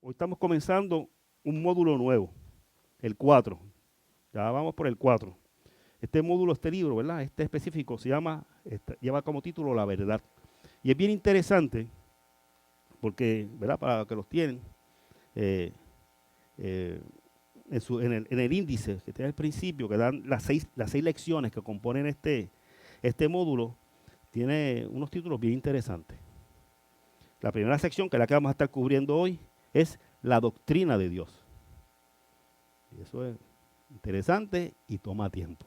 Hoy estamos comenzando un módulo nuevo, el 4. Ya vamos por el 4. Este módulo, este libro, ¿verdad? Este específico se llama, lleva como título La Verdad. Y es bien interesante porque, ¿verdad? Para los que los tienen, en el índice que tiene al principio, que dan las seis lecciones que componen este módulo, tiene unos títulos bien interesantes. La primera sección, que es la que vamos a estar cubriendo hoy, es la doctrina de Dios. Y eso es interesante y toma tiempo.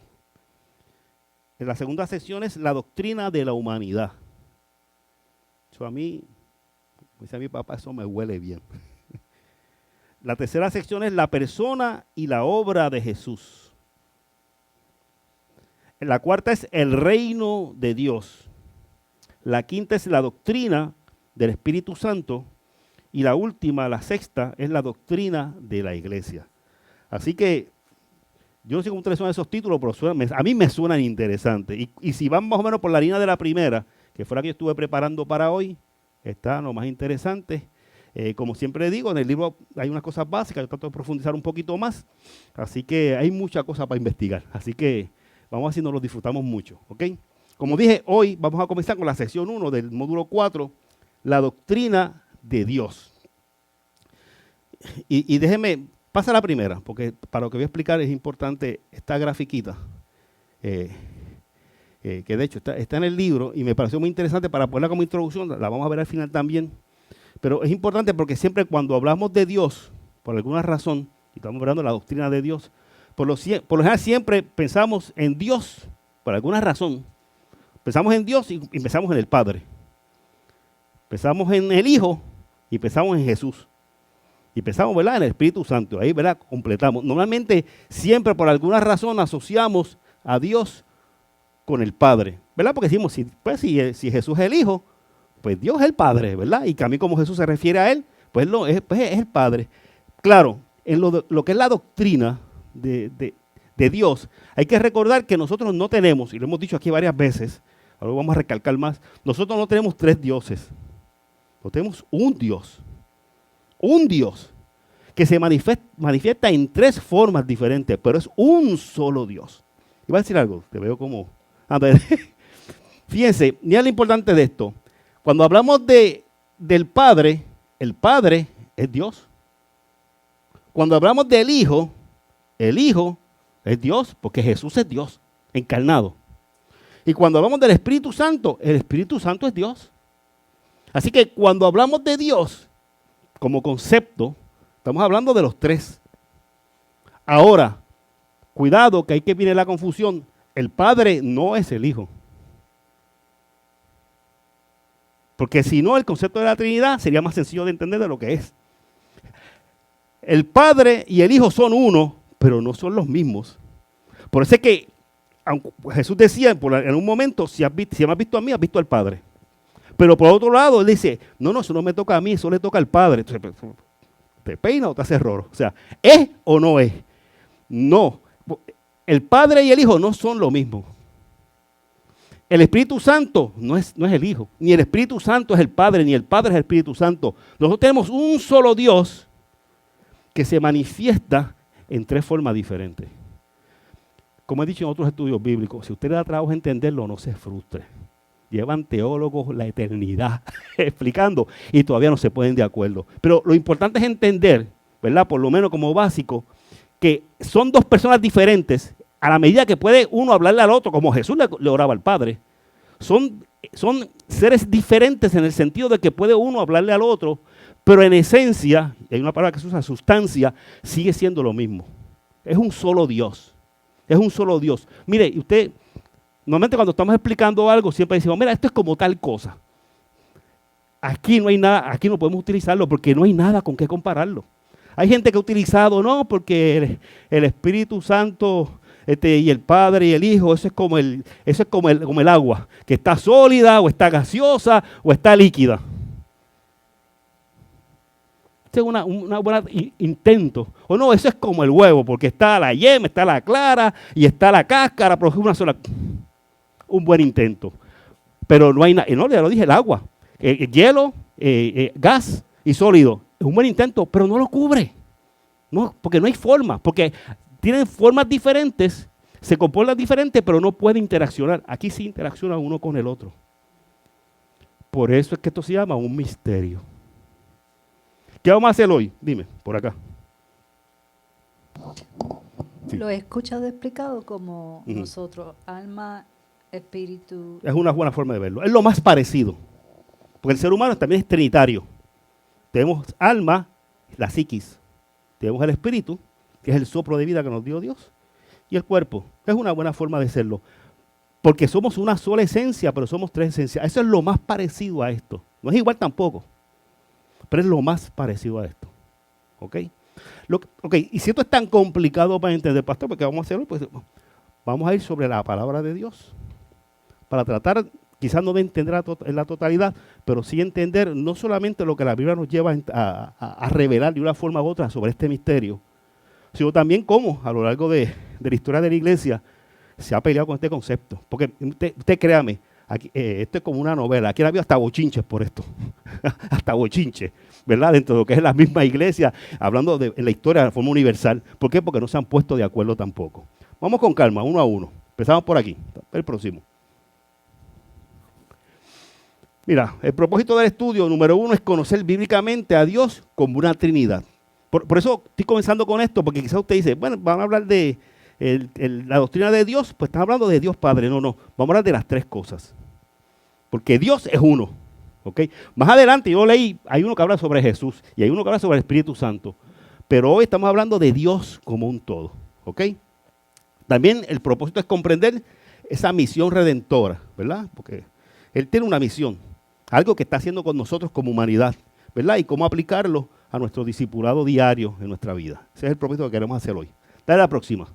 En la segunda sección es la doctrina de la humanidad. Eso a mí, como dice mi papá, eso me huele bien. La tercera sección es la persona y la obra de Jesús. La cuarta es el reino de Dios. La quinta es la doctrina del Espíritu Santo. Y la última, la sexta, es la doctrina de la iglesia. Así que, yo no sé cómo ustedes son esos títulos, pero a mí me suenan interesantes. Y si van más o menos por la línea de la primera, que fue la que yo estuve preparando para hoy, está lo más interesante. Como siempre digo, en el libro hay unas cosas básicas, yo trato de profundizar un poquito más. Así que hay mucha cosa para investigar. Así que vamos a ver si nos lo disfrutamos mucho, ¿ok? Como dije, hoy vamos a comenzar con la sección 1 del módulo 4, la doctrina de Dios. Y déjeme, pasa la primera, porque para lo que voy a explicar es importante esta grafiquita, que de hecho está en el libro y me pareció muy interesante para ponerla como introducción, la vamos a ver al final también, pero es importante porque siempre cuando hablamos de Dios, por alguna razón, y estamos hablando de la doctrina de Dios, por lo general siempre pensamos en Dios, por alguna razón, pensamos en Dios y pensamos en el Padre, pensamos en el Hijo y pensamos en Jesús. Y pensamos, ¿verdad?, en el Espíritu Santo. Ahí, ¿verdad?, completamos. Normalmente, siempre por alguna razón asociamos a Dios con el Padre, ¿verdad? Porque decimos, si Jesús es el Hijo, pues Dios es el Padre, ¿verdad? Y que a mí como Jesús se refiere a Él, pues es el Padre. Claro, en lo que es la doctrina de Dios, hay que recordar que nosotros no tenemos, y lo hemos dicho aquí varias veces, ahora vamos a recalcar más, nosotros no tenemos tres dioses, no tenemos un Dios. Un Dios que se manifiesta en tres formas diferentes, pero es un solo Dios. Iba a decir algo, te veo como... A ver, fíjense, mira lo importante de esto. Cuando hablamos del Padre, el Padre es Dios. Cuando hablamos del Hijo, el Hijo es Dios, porque Jesús es Dios, encarnado. Y cuando hablamos del Espíritu Santo, el Espíritu Santo es Dios. Así que cuando hablamos de Dios, como concepto, estamos hablando de los tres. Ahora, cuidado que ahí que viene la confusión. El Padre no es el Hijo. Porque si no, el concepto de la Trinidad sería más sencillo de entender de lo que es. El Padre y el Hijo son uno, pero no son los mismos. Por eso es que Jesús decía en un momento, si me has visto a mí, has visto al Padre. Pero por otro lado, él dice, no, eso no me toca a mí, eso le toca al Padre. Entonces, ¿te peina o te hace roro? O sea, ¿es o no es? No. El Padre y el Hijo no son lo mismo. El Espíritu Santo no es el Hijo. Ni el Espíritu Santo es el Padre, ni el Padre es el Espíritu Santo. Nosotros tenemos un solo Dios que se manifiesta en tres formas diferentes. Como he dicho en otros estudios bíblicos, si usted le da trabajo a entenderlo, no se frustre. Llevan teólogos la eternidad explicando y todavía no se ponen de acuerdo. Pero lo importante es entender, ¿verdad?, por lo menos como básico, que son dos personas diferentes a la medida que puede uno hablarle al otro, como Jesús le oraba al Padre. Son seres diferentes en el sentido de que puede uno hablarle al otro, pero en esencia, y hay una palabra que se usa, sustancia, sigue siendo lo mismo. Es un solo Dios. Es un solo Dios. Mire, usted... Normalmente cuando estamos explicando algo siempre decimos, mira, esto es como tal cosa. Aquí no hay nada, aquí no podemos utilizarlo porque no hay nada con qué compararlo. Hay gente que ha utilizado, no, porque el Espíritu Santo y el Padre y el Hijo, eso es como el agua, que está sólida o está gaseosa o está líquida. Este es un buen intento. O no, eso es como el huevo, porque está la yema, está la clara y está la cáscara, pero es una sola... Un buen intento, pero no hay nada, no, ya lo dije, el agua, hielo, gas y sólido, Es un buen intento, pero no lo cubre. No, porque no hay forma, porque tienen formas diferentes, se comportan diferentes, pero no pueden interaccionar. Aquí sí interacciona uno con el otro. Por eso es que esto se llama un misterio. ¿Qué vamos a hacer hoy? Dime, por acá. Sí. Lo he escuchado explicado como nosotros, alma, espíritu. Es una buena forma de verlo. Es lo más parecido. Porque el ser humano también es trinitario. Tenemos alma, la psiquis. Tenemos el espíritu, que es el soplo de vida que nos dio Dios. Y el cuerpo. Es una buena forma de serlo. Porque somos una sola esencia, pero somos tres esencias. Eso es lo más parecido a esto. No es igual tampoco. Pero es lo más parecido a esto. ¿Ok? Y si esto es tan complicado para entender, pastor, porque vamos a hacerlo, pues vamos a ir sobre la palabra de Dios. Para tratar, quizás no de entender en la totalidad, pero sí entender no solamente lo que la Biblia nos lleva a revelar de una forma u otra sobre este misterio, sino también cómo a lo largo de la historia de la iglesia se ha peleado con este concepto. Porque usted créame, aquí, esto es como una novela. Aquí ha habido hasta bochinches por esto. Hasta bochinches, ¿verdad? Dentro de lo que es la misma iglesia, hablando de la historia de forma universal. ¿Por qué? Porque no se han puesto de acuerdo tampoco. Vamos con calma, uno a uno. Empezamos por aquí. El próximo. Mira, el propósito del estudio número 1 es conocer bíblicamente a Dios como una Trinidad. Por eso estoy comenzando con esto, porque quizás usted dice, bueno, van a hablar de la doctrina de Dios, pues están hablando de Dios Padre. No, vamos a hablar de las tres cosas. Porque Dios es uno. ¿Ok? Más adelante yo leí, hay uno que habla sobre Jesús y hay uno que habla sobre el Espíritu Santo. Pero hoy estamos hablando de Dios como un todo. ¿Ok? También el propósito es comprender esa misión redentora, ¿verdad? Porque Él tiene una misión, algo que está haciendo con nosotros como humanidad, ¿verdad? Y cómo aplicarlo a nuestro discipulado diario en nuestra vida. Ese es el propósito que queremos hacer hoy. Dale la próxima.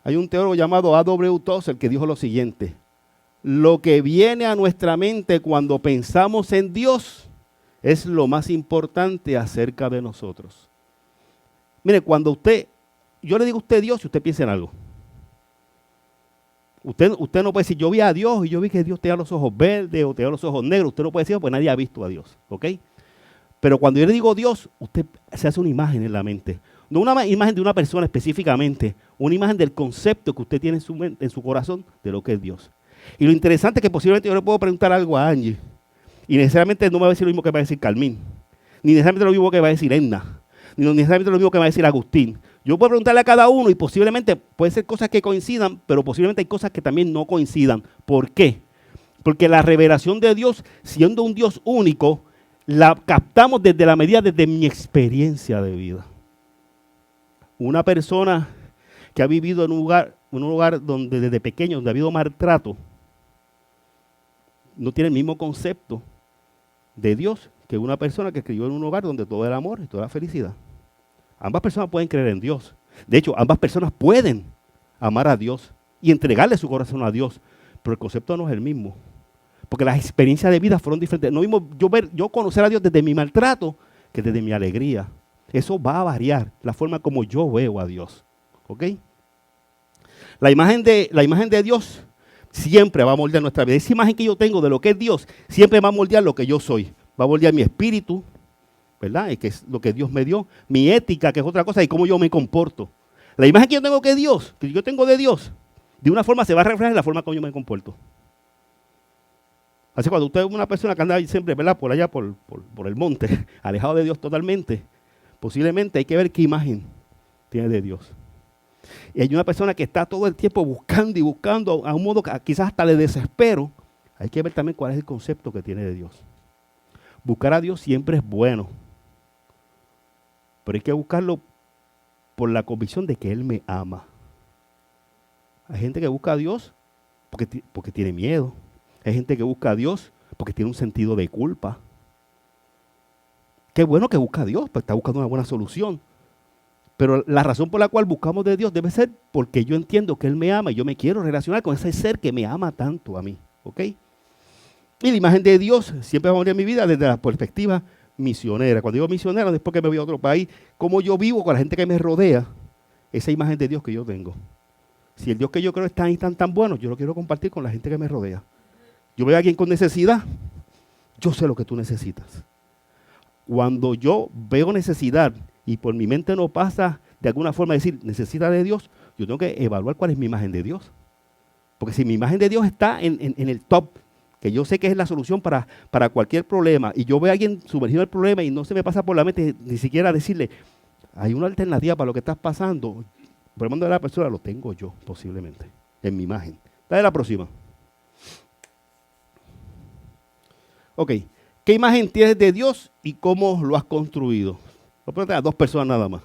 Hay un teólogo llamado A.W. Tozer que dijo lo siguiente: lo que viene a nuestra mente cuando pensamos en Dios es lo más importante acerca de nosotros. Mire, cuando yo le digo a usted Dios y usted piensa en algo. Usted no puede decir, yo vi a Dios y yo vi que Dios tenía los ojos verdes o tenía los ojos negros. Usted no puede decir, pues nadie ha visto a Dios, ¿ok? Pero cuando yo le digo Dios, usted se hace una imagen en la mente. No una imagen de una persona específicamente, una imagen del concepto que usted tiene en su corazón de lo que es Dios. Y lo interesante es que posiblemente yo le puedo preguntar algo a Angie, y necesariamente no me va a decir lo mismo que va a decir Carmín, ni necesariamente lo mismo que va a decir Edna, ni necesariamente lo mismo que va a decir Agustín. Yo puedo preguntarle a cada uno y posiblemente puede ser cosas que coincidan, pero posiblemente hay cosas que también no coincidan. ¿Por qué? Porque la revelación de Dios, siendo un Dios único, la captamos desde mi experiencia de vida. Una persona que ha vivido en un lugar donde desde pequeño, donde ha habido maltrato, no tiene el mismo concepto de Dios que una persona que crió en un hogar donde todo era amor y toda la felicidad. Ambas personas pueden creer en Dios. De hecho, ambas personas pueden amar a Dios y entregarle su corazón a Dios, pero el concepto no es el mismo. Porque las experiencias de vida fueron diferentes. No mismo yo conocer a Dios desde mi maltrato que desde mi alegría. Eso va a variar la forma como yo veo a Dios. ¿Ok? La imagen de Dios siempre va a moldear nuestra vida. Esa imagen que yo tengo de lo que es Dios siempre va a moldear lo que yo soy. Va a moldear mi espíritu, ¿verdad? Y que es lo que Dios me dio. Mi ética, que es otra cosa, y cómo yo me comporto. La imagen que yo tengo de Dios, de una forma se va a reflejar en la forma como yo me comporto. Así que cuando usted es una persona que anda siempre, ¿verdad?, por allá, por el monte, alejado de Dios totalmente, posiblemente hay que ver qué imagen tiene de Dios. Y hay una persona que está todo el tiempo buscando y buscando a un modo que quizás hasta de desespero. Hay que ver también cuál es el concepto que tiene de Dios. Buscar a Dios siempre es bueno, pero hay que buscarlo por la convicción de que Él me ama. Hay gente que busca a Dios porque tiene miedo. Hay gente que busca a Dios porque tiene un sentido de culpa. Qué bueno que busca a Dios, porque está buscando una buena solución. Pero la razón por la cual buscamos de Dios debe ser porque yo entiendo que Él me ama y yo me quiero relacionar con ese ser que me ama tanto a mí. ¿Ok? Y la imagen de Dios siempre va a venir en mi vida desde la perspectiva misionera. Cuando digo misionera, después que me voy a otro país, cómo yo vivo con la gente que me rodea, esa imagen de Dios que yo tengo. Si el Dios que yo creo es tan bueno, yo lo quiero compartir con la gente que me rodea. Yo veo a alguien con necesidad, yo sé lo que tú necesitas. Cuando yo veo necesidad y por mi mente no pasa de alguna forma decir, necesita de Dios, yo tengo que evaluar cuál es mi imagen de Dios. Porque si mi imagen de Dios está en el top, que yo sé que es la solución para cualquier problema, y yo veo a alguien sumergido en el problema y no se me pasa por la mente ni siquiera decirle, hay una alternativa para lo que estás pasando, por el mando de la persona lo tengo yo posiblemente, en mi imagen. Dale la próxima. Ok, ¿qué imagen tienes de Dios y cómo lo has construido? Lo pregunto a 2 personas nada más,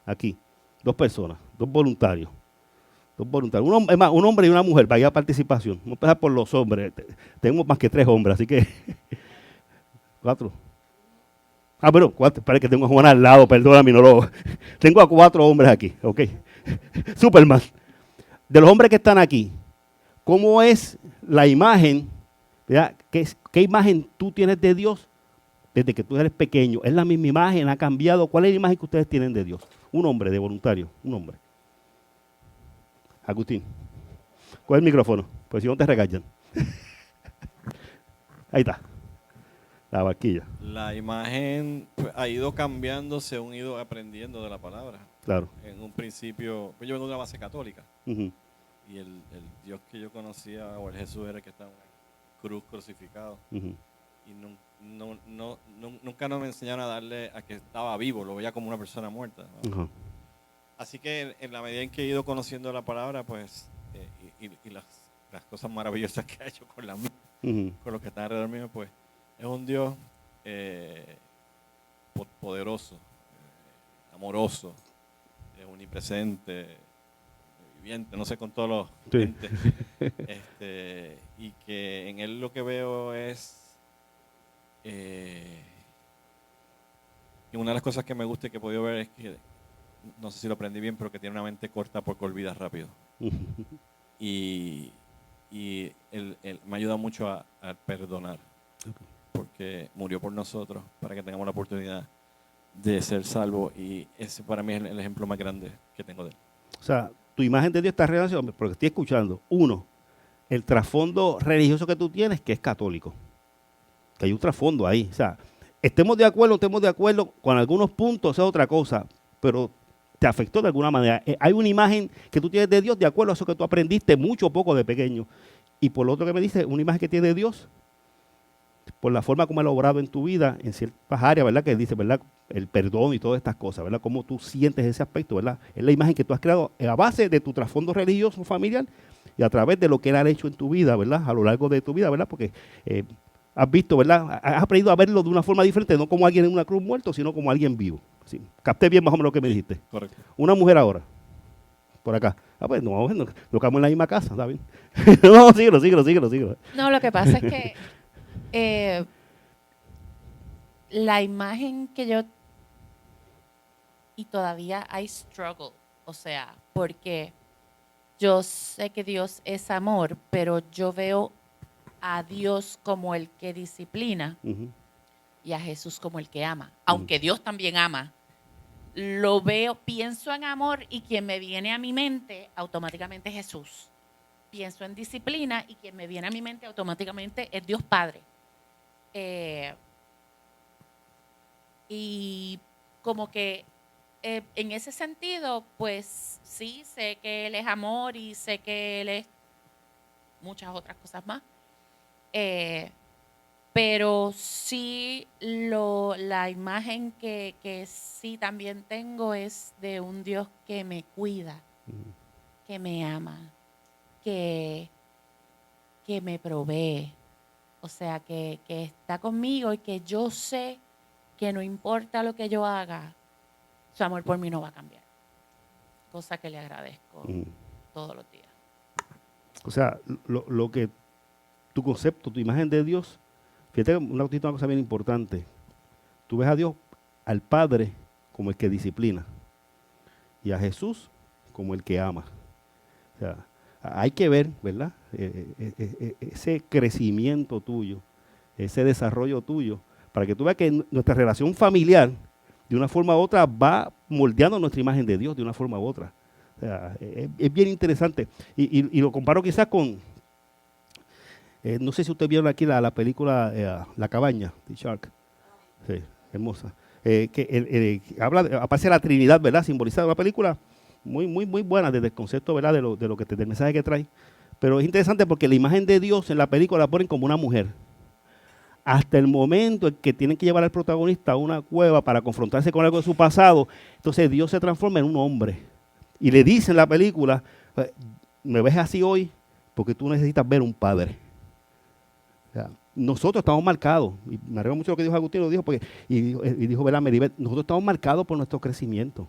aquí, 2 personas, 2 voluntarios. Un hombre y una mujer, vaya participación. Vamos a empezar por los hombres. Tenemos más que 3 hombres, así que 4. Bueno, 4. Parece que tengo a Juan al lado, perdóname, no lo. Tengo a 4 hombres aquí, ok. Superman. De los hombres que están aquí, ¿cómo es la imagen? ¿Verdad? ¿Qué imagen tú tienes de Dios desde que tú eres pequeño? ¿Es la misma imagen? ¿Ha cambiado? ¿Cuál es la imagen que ustedes tienen de Dios? Un hombre de voluntario, un hombre. Agustín, coge el micrófono, pues si no te regañan. Ahí está, la barquilla. La imagen pues, ha ido cambiando según he ido aprendiendo de la palabra. Claro. En un principio, pues yo vengo de una base católica. Uh-huh. Y el Dios que yo conocía, o el Jesús, era el que estaba en una cruz crucificado. Uh-huh. Y nunca nos enseñaron a darle a que estaba vivo, lo veía como una persona muerta, ¿no? Uh-huh. Así que en la medida en que he ido conociendo la palabra, pues, y las cosas maravillosas que ha hecho con Uh-huh. con los que están alrededor mío, pues, es un Dios poderoso, amoroso, omnipresente, viviente, no sé, con todos los Sí. entes. Y que en él lo que veo es y una de las cosas que me gusta y que he podido ver es que, no sé si lo aprendí bien, pero que tiene una mente corta porque olvida rápido. Uh-huh. Y él me ayuda mucho a perdonar, porque murió por nosotros para que tengamos la oportunidad de ser salvos, y ese para mí es el ejemplo más grande que tengo de él. O sea, tu imagen de Dios está relacionada, porque estoy escuchando, 1, el trasfondo religioso que tú tienes, que es católico, que hay un trasfondo ahí. O sea, estemos de acuerdo, estemos de acuerdo con algunos puntos, esa es otra cosa, pero te afectó de alguna manera. Hay una imagen que tú tienes de Dios de acuerdo a eso que tú aprendiste mucho o poco de pequeño. Y por lo otro que me dice, una imagen que tiene de Dios, por la forma como Él ha obrado en tu vida, en ciertas áreas, ¿verdad? Que dice, ¿verdad? El perdón y todas estas cosas, ¿verdad? Cómo tú sientes ese aspecto, ¿verdad? Es la imagen que tú has creado a base de tu trasfondo religioso familiar y a través de lo que Él ha hecho en tu vida, ¿verdad? A lo largo de tu vida, ¿verdad? Porque has visto, ¿verdad? Has aprendido a verlo de una forma diferente, no como alguien en una cruz muerto, sino como alguien vivo. Sí. Capté bien más o menos lo que me dijiste. Correcto. Una mujer ahora, por acá. Pues no, nos quedamos en la misma casa, ¿está bien? No, síguelo. No, lo que pasa es que la imagen que yo, y todavía hay struggle, o sea, porque yo sé que Dios es amor, pero yo veo a Dios como el que disciplina Uh-huh. y a Jesús como el que ama, aunque Dios también ama. Lo veo, pienso en amor y quien me viene a mi mente automáticamente es Jesús. Pienso en disciplina y quien me viene a mi mente automáticamente es Dios Padre. Y como que en ese sentido, pues sí, sé que Él es amor y sé que Él es muchas otras cosas más. Pero sí, la imagen que sí también tengo es de un Dios que me cuida, que me ama, que me provee. O sea, que está conmigo y que yo sé que no importa lo que yo haga, su amor por mí no va a cambiar. Cosa que le agradezco todos los días. O sea, lo que tu concepto, tu imagen de Dios, fíjate una cosa bien importante. Tú ves a Dios, al Padre, como el que disciplina, y a Jesús como el que ama. O sea, hay que ver, ¿verdad? Ese crecimiento tuyo, ese desarrollo tuyo, para que tú veas que nuestra relación familiar, de una forma u otra, va moldeando nuestra imagen de Dios de una forma u otra. O sea, es bien interesante. Y lo comparo quizás con No sé si ustedes vieron aquí la película La Cabaña, The Shark. Sí, hermosa. Aparece la Trinidad, ¿verdad? Simbolizada, una película muy buena desde el concepto, ¿verdad? Del mensaje que trae. Pero es interesante porque la imagen de Dios en la película la ponen como una mujer. Hasta el momento en que tienen que llevar al protagonista a una cueva para confrontarse con algo de su pasado, entonces Dios se transforma en un hombre. Y le dice en la película, me ves así hoy porque tú necesitas ver un padre. O sea, nosotros estamos marcados, y me alegro mucho lo que dijo Agustín, lo dijo porque, y dijo ¿verdad, Meribel? Nosotros estamos marcados por nuestro crecimiento.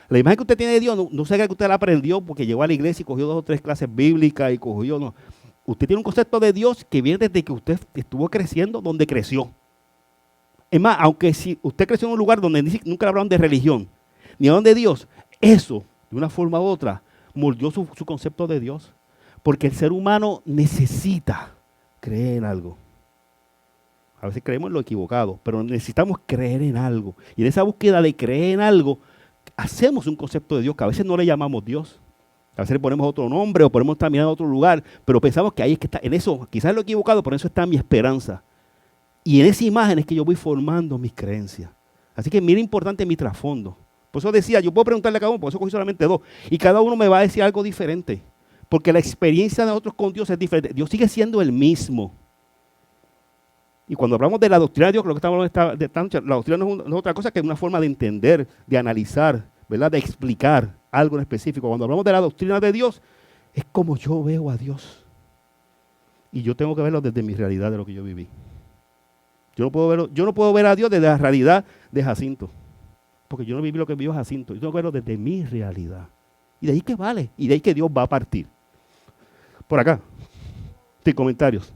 La imagen que usted tiene de Dios, no sé que usted la aprendió porque llegó a la iglesia y cogió 2 o 3 clases bíblicas y cogió, no. Usted tiene un concepto de Dios que viene desde que usted estuvo creciendo donde creció. Es más, aunque si usted creció en un lugar donde nunca le hablaron de religión, ni hablaron de Dios, eso, de una forma u otra, moldeó su concepto de Dios. Porque el ser humano necesita creer en algo. A veces creemos en lo equivocado, pero necesitamos creer en algo. Y en esa búsqueda de creer en algo, hacemos un concepto de Dios que a veces no le llamamos Dios. A veces le ponemos otro nombre o ponemos también a otro lugar, pero pensamos que ahí es que está, en eso, quizás es lo equivocado, pero en eso está mi esperanza. Y en esa imagen es que yo voy formando mis creencias. Así que mira importante mi trasfondo. Por eso decía, yo puedo preguntarle a cada uno, por eso cogí solamente 2, y cada uno me va a decir algo diferente. Porque la experiencia de nosotros con Dios es diferente. Dios sigue siendo el mismo. Y cuando hablamos de la doctrina de Dios, lo que estamos hablando la doctrina no es otra cosa que una forma de entender, de analizar, ¿verdad? De explicar algo en específico. Cuando hablamos de la doctrina de Dios, es como yo veo a Dios. Y yo tengo que verlo desde mi realidad de lo que yo viví. Yo no puedo ver a Dios desde la realidad de Jacinto. Porque yo no viví lo que vivió Jacinto. Yo tengo que verlo desde mi realidad. Y de ahí que vale. Y de ahí que Dios va a partir. Por acá. Sin comentarios.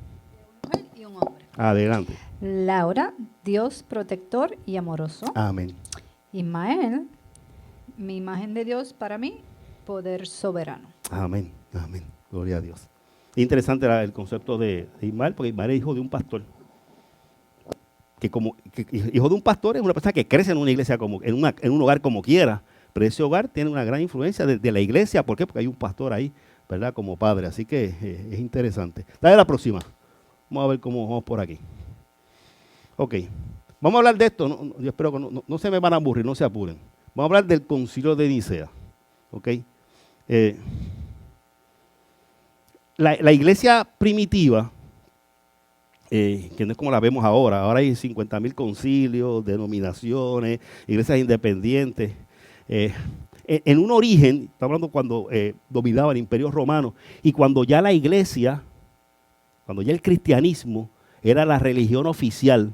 Una mujer y un hombre. Adelante. Laura, Dios protector y amoroso. Amén. Ismael, mi imagen de Dios para mí, poder soberano. Amén. Amén. Gloria a Dios. Interesante el concepto de Ismael, porque Ismael es hijo de un pastor. Hijo de un pastor es una persona que crece en una iglesia, en un hogar como quiera, pero ese hogar tiene una gran influencia de la iglesia. ¿Por qué? Porque hay un pastor ahí, ¿verdad? Como padre. Así que es interesante. Dale la próxima. Vamos a ver cómo vamos por aquí. Ok. Vamos a hablar de esto. Yo espero que no se me van a aburrir, no se apuren. Vamos a hablar del Concilio de Nicea. Ok. La iglesia primitiva, que no es como la vemos ahora. Ahora hay 50,000 concilios, denominaciones, iglesias independientes. En un origen, estamos hablando cuando dominaba el Imperio Romano, y cuando ya la iglesia, cuando ya el cristianismo era la religión oficial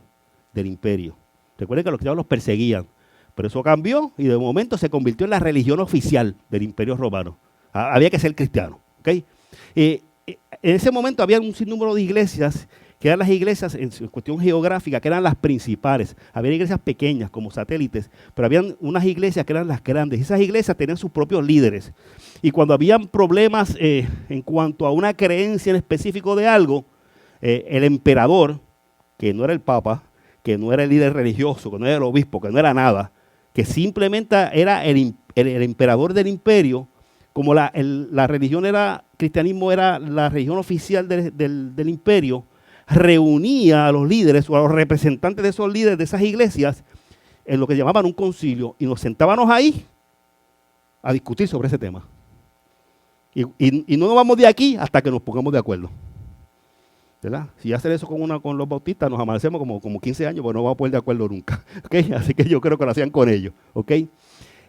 del imperio. Recuerden que los cristianos los perseguían, pero eso cambió y de momento se convirtió en la religión oficial del Imperio Romano. Había que ser cristiano. ¿Okay? En ese momento había un sinnúmero de iglesias que eran las iglesias en cuestión geográfica, que eran las principales. Había iglesias pequeñas como satélites, pero habían unas iglesias que eran las grandes. Esas iglesias tenían sus propios líderes. Y cuando habían problemas en cuanto a una creencia en específico de algo, el emperador, que no era el papa, que no era el líder religioso, que no era el obispo, que no era nada, que simplemente era el emperador del imperio, como la religión cristianismo era la religión oficial del imperio, reunía a los líderes o a los representantes de esos líderes de esas iglesias en lo que llamaban un concilio y nos sentábamos ahí a discutir sobre ese tema. Y no nos vamos de aquí hasta que nos pongamos de acuerdo. ¿Verdad? Si hacer eso con los bautistas, nos amanecemos como 15 años, pues no vamos a poner de acuerdo nunca. ¿Okay? Así que yo creo que lo hacían con ellos. ¿Okay?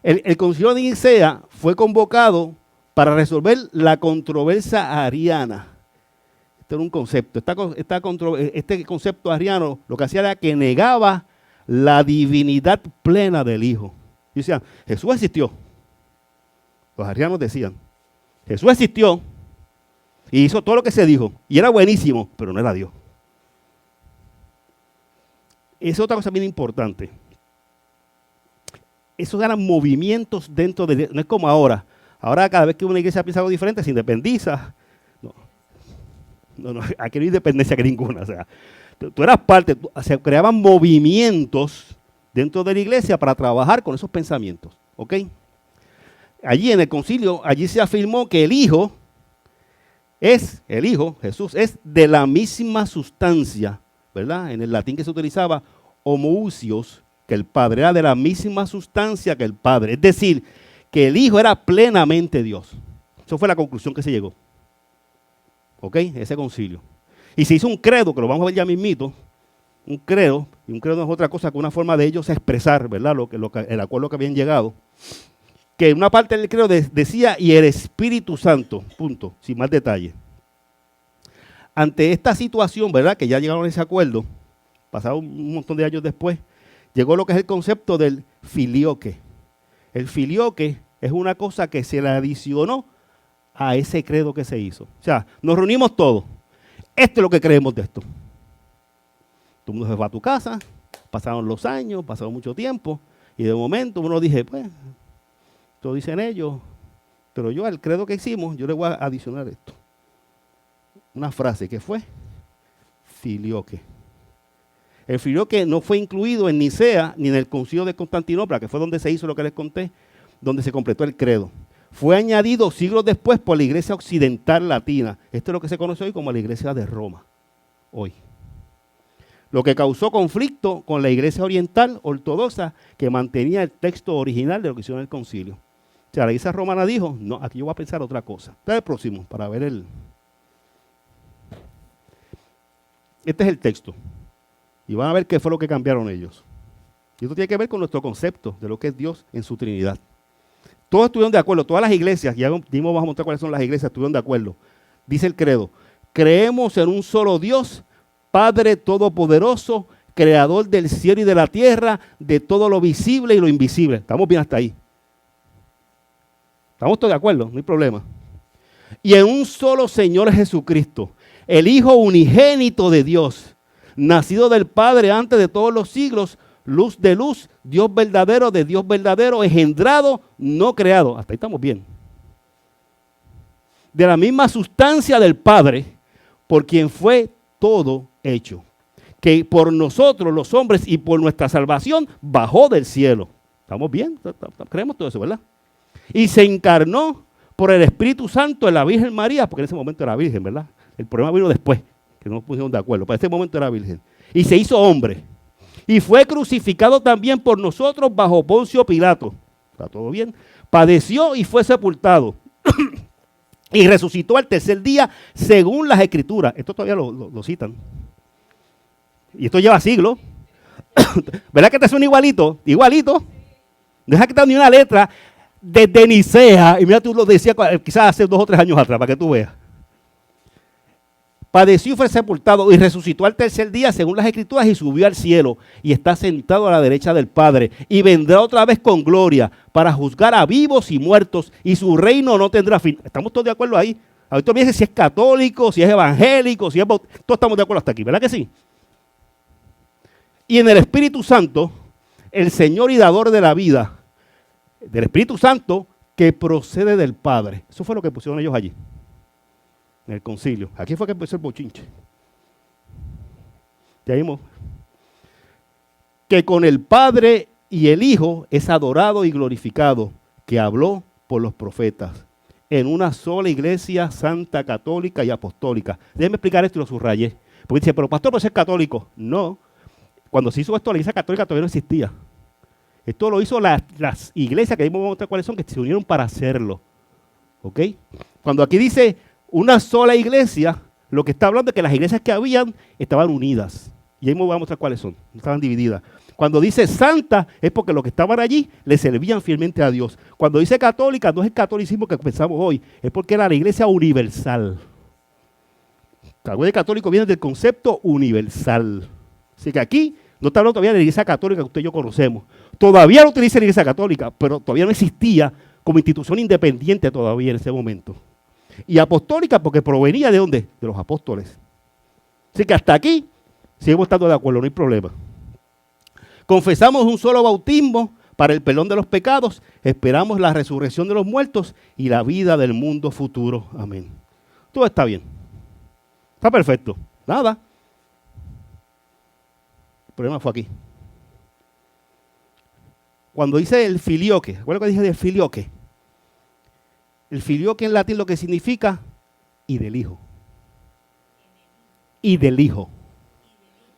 El concilio de Nicea fue convocado para resolver la controversia ariana. Este era un concepto. Este concepto ariano lo que hacía era que negaba la divinidad plena del Hijo. Y decían, Jesús existió. Los arianos decían, Jesús existió y hizo todo lo que se dijo. Y era buenísimo, pero no era Dios. Esa es otra cosa bien importante. Esos eran movimientos dentro de... No es como ahora. Ahora cada vez que una iglesia piensa algo diferente, se independiza. No, aquí no hay independencia que ninguna. O sea, tú eras parte, se creaban movimientos dentro de la iglesia para trabajar con esos pensamientos. ¿Ok? Allí en el concilio, allí se afirmó que el Hijo es, el Hijo, Jesús, es de la misma sustancia, ¿verdad? En el latín que se utilizaba, homoousios, que el Padre, era de la misma sustancia que el Padre. Es decir, que el Hijo era plenamente Dios. Esa fue la conclusión que se llegó. ¿Ok? Ese concilio. Y se hizo un credo, que lo vamos a ver ya mismito, un credo, y un credo no es otra cosa que una forma de ellos expresar, ¿verdad? El acuerdo que habían llegado. Que en una parte del credo decía, y el Espíritu Santo, punto, sin más detalle. Ante esta situación, ¿verdad? Que ya llegaron a ese acuerdo, pasado un montón de años después, llegó lo que es el concepto del filioque. El filioque es una cosa que se le adicionó a ese credo que se hizo. O sea, nos reunimos todos. Esto es lo que creemos de esto. Todo el mundo se fue a tu casa, pasaron los años, pasaron mucho tiempo, y de momento uno dije, pues, esto dicen ellos, pero yo al credo que hicimos, yo le voy a adicionar esto. Una frase que fue filioque. El filioque no fue incluido en Nicea ni en el concilio de Constantinopla, que fue donde se hizo lo que les conté, donde se completó el credo. Fue añadido siglos después por la iglesia occidental latina. Esto es lo que se conoce hoy como la iglesia de Roma, hoy. Lo que causó conflicto con la iglesia oriental ortodoxa que mantenía el texto original de lo que hicieron el concilio. O sea, la iglesia romana dijo, no, aquí yo voy a pensar otra cosa. Este es el próximo, para ver el... Este es el texto. Y van a ver qué fue lo que cambiaron ellos. Y esto tiene que ver con nuestro concepto de lo que es Dios en su Trinidad. Todos estuvieron de acuerdo, todas las iglesias, ya dimos, vamos a mostrar cuáles son las iglesias, estuvieron de acuerdo. Dice el credo, creemos en un solo Dios, Padre Todopoderoso, Creador del cielo y de la tierra, de todo lo visible y lo invisible. Estamos bien hasta ahí. Estamos todos de acuerdo, no hay problema. Y en un solo Señor Jesucristo, el Hijo unigénito de Dios, nacido del Padre antes de todos los siglos, luz de luz, Dios verdadero de Dios verdadero, engendrado, no creado. Hasta ahí estamos bien. De la misma sustancia del Padre, por quien fue todo hecho. Que por nosotros los hombres y por nuestra salvación bajó del cielo. ¿Estamos bien? Creemos todo eso, ¿verdad? Y se encarnó por el Espíritu Santo en la Virgen María, porque en ese momento era virgen, ¿verdad? El problema vino después, que no nos pusieron de acuerdo. Para ese momento era virgen. Y se hizo hombre. Y fue crucificado también por nosotros bajo Poncio Pilato. ¿Está todo bien? Padeció y fue sepultado. Y resucitó al tercer día según las Escrituras. Esto todavía lo citan. Y esto lleva siglos. ¿Verdad que te suena igualito? Igualito. No deja que te ni una letra desde Nicea. Y mira, tú lo decías quizás hace 2 o 3 años atrás, para que tú veas. Padeció y fue sepultado y resucitó al tercer día según las Escrituras y subió al cielo y está sentado a la derecha del Padre y vendrá otra vez con gloria para juzgar a vivos y muertos y su reino no tendrá fin. ¿Estamos todos de acuerdo ahí? Ahorita me dice si es católico, si es evangélico, si es bautista. Todos estamos de acuerdo hasta aquí, ¿verdad que sí? Y en el Espíritu Santo, el Señor y dador de la vida, del Espíritu Santo que procede del Padre. Eso fue lo que pusieron ellos allí, en el concilio. Aquí fue que empezó el bochinche. Ya vimos. Que con el Padre y el Hijo es adorado y glorificado, que habló por los profetas, en una sola iglesia santa, católica y apostólica. Déjenme explicar esto y lo subrayé. Porque dice, pero pastor, ¿no es católico? No. Cuando se hizo esto, la iglesia católica todavía no existía. Esto lo hizo las iglesias, que ahí vamos a mostrar cuáles son, que se unieron para hacerlo. ¿Ok? Cuando aquí dice una sola iglesia, lo que está hablando es que las iglesias que habían estaban unidas. Y ahí me voy a mostrar cuáles son, no estaban divididas. Cuando dice santa, es porque los que estaban allí le servían fielmente a Dios. Cuando dice católica, no es el catolicismo que pensamos hoy, es porque era la iglesia universal. El de católico viene del concepto universal. Así que aquí no está hablando todavía de la iglesia católica que usted y yo conocemos. Todavía lo utiliza la iglesia católica, pero todavía no existía como institución independiente todavía en ese momento. Y apostólica porque provenía ¿de dónde? De los apóstoles. Así que hasta aquí seguimos estando de acuerdo, no hay problema. Confesamos un solo bautismo para el perdón de los pecados, esperamos la resurrección de los muertos y la vida del mundo futuro. Amén. Todo está bien. Está perfecto. Nada. El problema fue aquí. Cuando dice el filioque, ¿recuerda lo que dije del filioque? El filioque en latín lo que significa y del Hijo. Y del Hijo.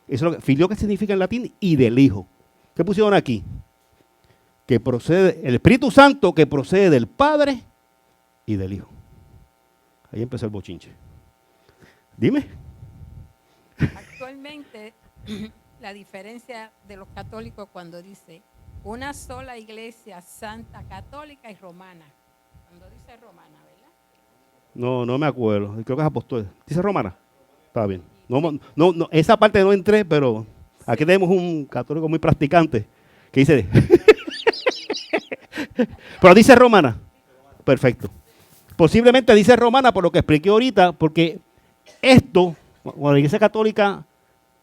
Eso es lo que, filioque significa en latín y del Hijo. ¿Qué pusieron aquí? Que procede, el Espíritu Santo que procede del Padre y del Hijo. Ahí empezó el bochinche. Dime. Actualmente, la diferencia de los católicos cuando dice una sola iglesia santa, católica y romana. Cuando dice romana, ¿verdad? No me acuerdo. Creo que es apóstol. ¿Dice romana? Está bien. No, esa parte no entré, pero aquí tenemos un católico muy practicante que dice... Pero dice romana. Perfecto. Posiblemente dice romana por lo que expliqué ahorita, porque esto, cuando la iglesia católica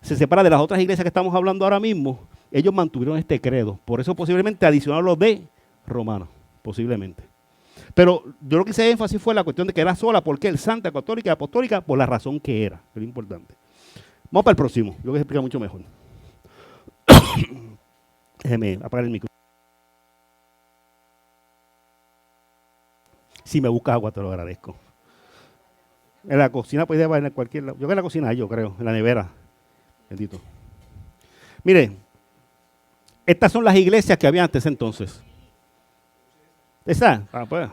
se separa de las otras iglesias que estamos hablando ahora mismo, ellos mantuvieron este credo. Por eso posiblemente adicionaron lo de romano, posiblemente. Pero yo lo que hice énfasis fue la cuestión de que era sola, porque el santa, católica y apostólica, por la razón que era, que era importante. Vamos para el próximo, yo voy a explicar mucho mejor. Déjeme apagar el micro. Si me buscas agua, te lo agradezco. En la cocina puede llevar en cualquier lado. Yo que en la cocina, yo creo, en la nevera. Bendito. Mire, estas son las iglesias que había antes entonces. ¿Esa? Pues.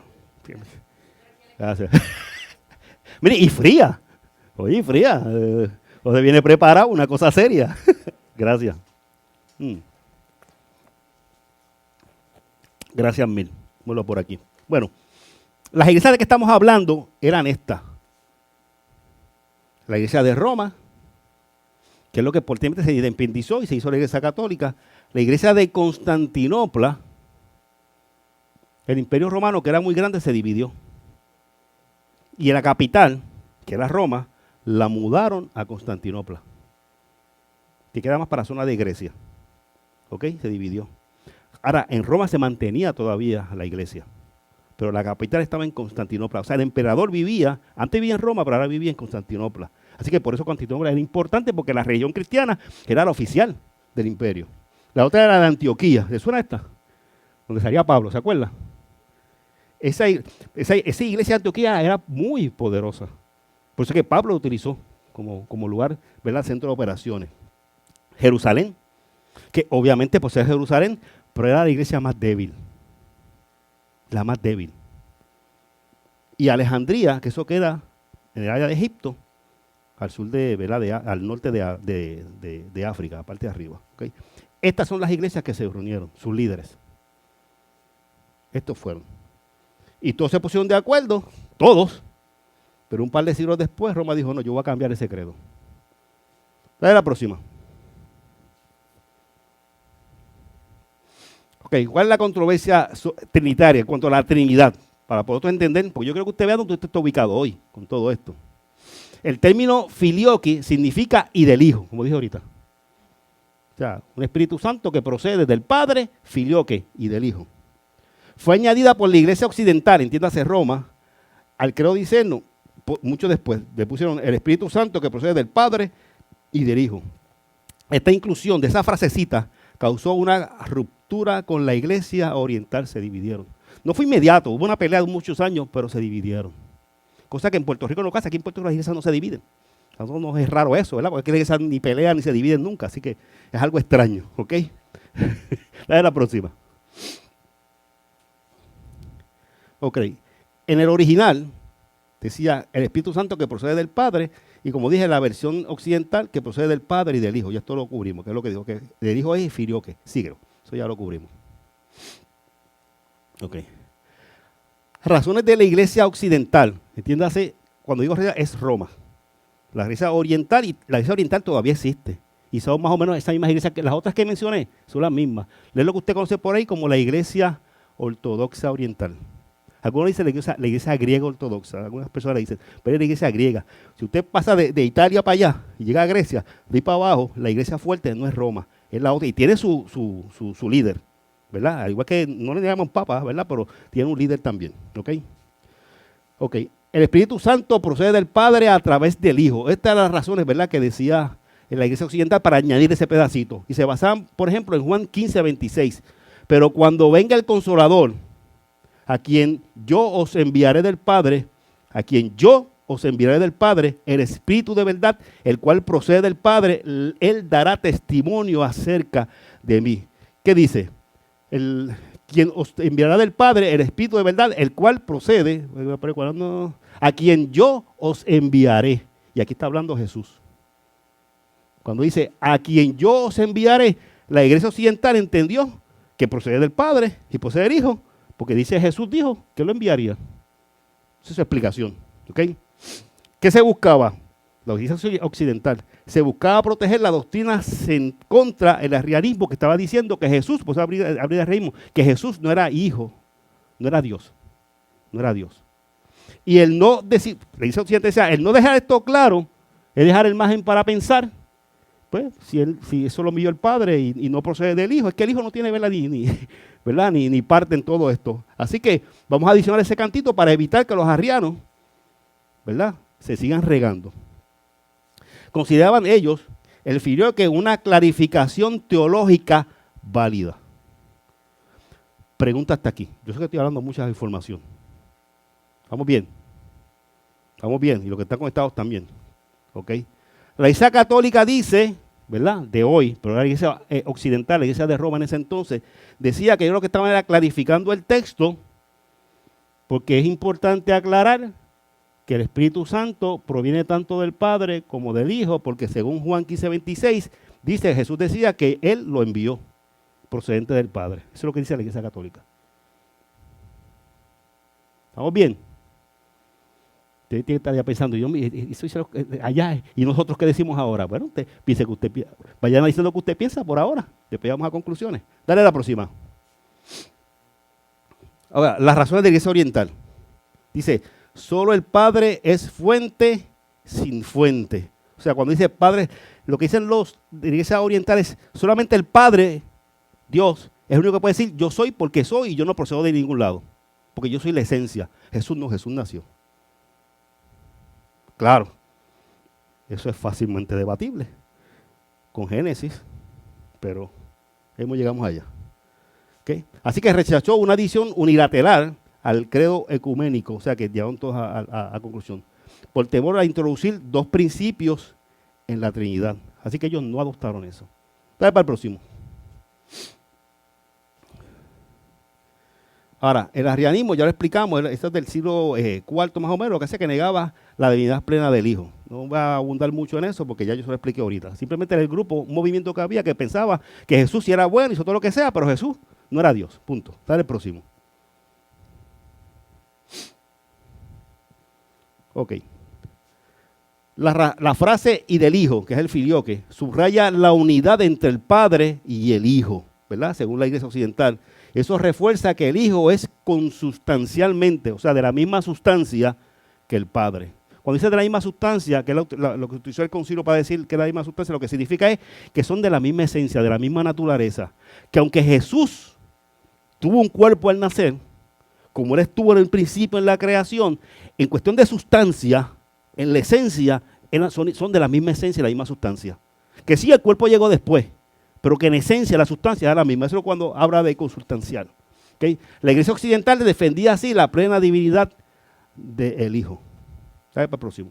Gracias. Mire, y fría. Oye, fría. O se viene preparado, una cosa seria. Gracias. Gracias mil. Vuelvo por aquí. Bueno, las iglesias de que estamos hablando eran estas. La iglesia de Roma, que es lo que por tiempo se independizó y se hizo la iglesia católica. La iglesia de Constantinopla, el imperio romano, que era muy grande, se dividió. Y en la capital, que era Roma, la mudaron a Constantinopla, que queda más para la zona de Grecia. ¿Ok? Se dividió. Ahora, en Roma se mantenía todavía la iglesia, pero la capital estaba en Constantinopla. O sea, el emperador antes vivía en Roma, pero ahora vivía en Constantinopla. Así que por eso Constantinopla era importante, porque la religión cristiana era la oficial del imperio. La otra era la de Antioquía. ¿Le suena esta? Donde salía Pablo, ¿se acuerda? Esa iglesia de Antioquía era muy poderosa. Por eso es que Pablo lo utilizó como lugar, ¿verdad?, centro de operaciones. Jerusalén, que obviamente por ser Jerusalén, pero era la iglesia más débil. La más débil. Y Alejandría, que eso queda en el área de Egipto, al sur de, ¿verdad?, al norte de África, la parte de arriba. ¿Okay? Estas son las iglesias que se reunieron, sus líderes. Estos fueron. Y todos se pusieron de acuerdo, todos, pero un par de siglos después Roma dijo, no, yo voy a cambiar ese credo. Dale la próxima. Ok, ¿cuál es la controversia trinitaria en cuanto a la Trinidad? Para poder entender, porque yo creo que usted vea dónde usted está ubicado hoy con todo esto. El término filioque significa y del Hijo, como dije ahorita. O sea, un Espíritu Santo que procede del Padre, filioque, y del Hijo. Fue añadida por la Iglesia Occidental, entiéndase Roma, al credo niceno, mucho después. Le pusieron el Espíritu Santo que procede del Padre y del Hijo. Esta inclusión de esa frasecita causó una ruptura con la Iglesia Oriental, se dividieron. No fue inmediato, hubo una pelea de muchos años, pero se dividieron. Cosa que en Puerto Rico no pasa, aquí en Puerto Rico las iglesias no se dividen. A nosotros nos es raro eso, ¿verdad? Porque las iglesias ni pelean ni se dividen nunca, así que es algo extraño, ¿ok? La próxima. Ok, en el original decía el Espíritu Santo que procede del Padre, y como dije, la versión occidental que procede del Padre y del Hijo. Ya esto lo cubrimos, que es lo que dijo, que del Hijo es filioque, síguelo, eso ya lo cubrimos. Ok. Razones de la iglesia occidental, entiéndase, cuando digo es Roma. La iglesia oriental todavía existe. Y son más o menos esa misma iglesia que las otras que mencioné, son las mismas. Es lo que usted conoce por ahí como la iglesia ortodoxa oriental. Algunos dicen la iglesia griega ortodoxa, algunas personas le dicen, pero es la iglesia griega. Si usted pasa de Italia para allá y llega a Grecia, de ahí para abajo, la iglesia fuerte no es Roma, es la otra. Y tiene su líder, ¿verdad? Al igual que no le llaman papa, ¿verdad? Pero tiene un líder también, ¿ok? Ok. El Espíritu Santo procede del Padre a través del Hijo. Estas eran las razones, ¿verdad?, que decía en la iglesia occidental para añadir ese pedacito. Y se basaban, por ejemplo, en Juan 15:26. Pero cuando venga el Consolador, a quien yo os enviaré del Padre, a quien yo os enviaré del Padre el Espíritu de verdad, el cual procede del Padre, Él dará testimonio acerca de mí. ¿Qué dice? Quien os enviará del Padre el Espíritu de verdad, el cual procede, a quien yo os enviaré. Y aquí está hablando Jesús. Cuando dice, a quien yo os enviaré, la iglesia occidental entendió que procede del Padre y procede del Hijo, porque dice Jesús dijo que lo enviaría. Esa es su explicación. ¿Ok? ¿Qué se buscaba? La iglesia occidental. Se buscaba proteger la doctrina en contra el arrianismo que estaba diciendo que Jesús, pues abrir el arrianismo, que Jesús no era hijo, no era Dios. No era Dios. Y el no decir, la iglesia occidental decía, el no dejar esto claro, es dejar el margen para pensar. Pues, si eso lo envió el Padre y no procede del Hijo, es que el Hijo no tiene ni parte en todo esto. Así que vamos a adicionar ese cantito para evitar que los arrianos, ¿verdad?, se sigan regando. Consideraban ellos el filioque una clarificación teológica válida. Pregunta hasta aquí. Yo sé que estoy hablando mucha información. ¿Estamos bien? Estamos bien. Y los que están conectados también. ¿Ok? La Iglesia Católica dice, ¿verdad?, de hoy, pero la Iglesia occidental, la Iglesia de Roma en ese entonces, decía que ellos lo que estaban era clarificando el texto, porque es importante aclarar que el Espíritu Santo proviene tanto del Padre como del Hijo, porque según Juan 15:26, dice, Jesús decía que Él lo envió, procedente del Padre. Eso es lo que dice la Iglesia Católica. ¿Estamos bien? Usted tiene que estar ya pensando, allá, ¿y nosotros qué decimos ahora? Bueno, usted piense que usted vayan diciendo lo que usted piensa por ahora, después vamos a conclusiones. Dale a la próxima. Ahora, las razones de la Iglesia Oriental. Dice, solo el Padre es fuente sin fuente. O sea, cuando dice Padre, lo que dicen los de la Iglesia Oriental es solamente el Padre, Dios, es el único que puede decir yo soy porque soy y yo no procedo de ningún lado. Porque yo soy la esencia. Jesús no, Jesús nació. Claro, eso es fácilmente debatible con Génesis, pero llegamos allá. ¿Okay? Así que rechazó una adición unilateral al credo ecuménico, o sea que llegaron todos a conclusión, por temor a introducir dos principios en la Trinidad. Así que ellos no adoptaron eso. Dale para el próximo. Ahora, el arrianismo, ya lo explicamos, esto es del siglo IV más o menos, lo que hace que negaba la divinidad plena del Hijo. No voy a abundar mucho en eso porque ya yo se lo expliqué ahorita. Simplemente era el grupo, un movimiento que había que pensaba que Jesús sí era bueno, hizo todo lo que sea, pero Jesús no era Dios. Punto. Dale el próximo. Ok. La frase y del Hijo, que es el filioque, subraya la unidad entre el Padre y el Hijo, ¿verdad? Según la Iglesia Occidental. Eso refuerza que el Hijo es consustancialmente, o sea, de la misma sustancia que el Padre. Cuando dice de la misma sustancia, que es lo que utilizó el concilio para decir que es la misma sustancia, lo que significa es que son de la misma esencia, de la misma naturaleza. Que aunque Jesús tuvo un cuerpo al nacer, como Él estuvo en el principio en la creación, en cuestión de sustancia, en la esencia, son de la misma esencia y la misma sustancia. Que sí, el cuerpo llegó después, pero que en esencia la sustancia era la misma. Eso es cuando habla de consustancial. ¿Okay? La Iglesia Occidental defendía así la plena divinidad del Hijo. ¿Sabe para el próximo?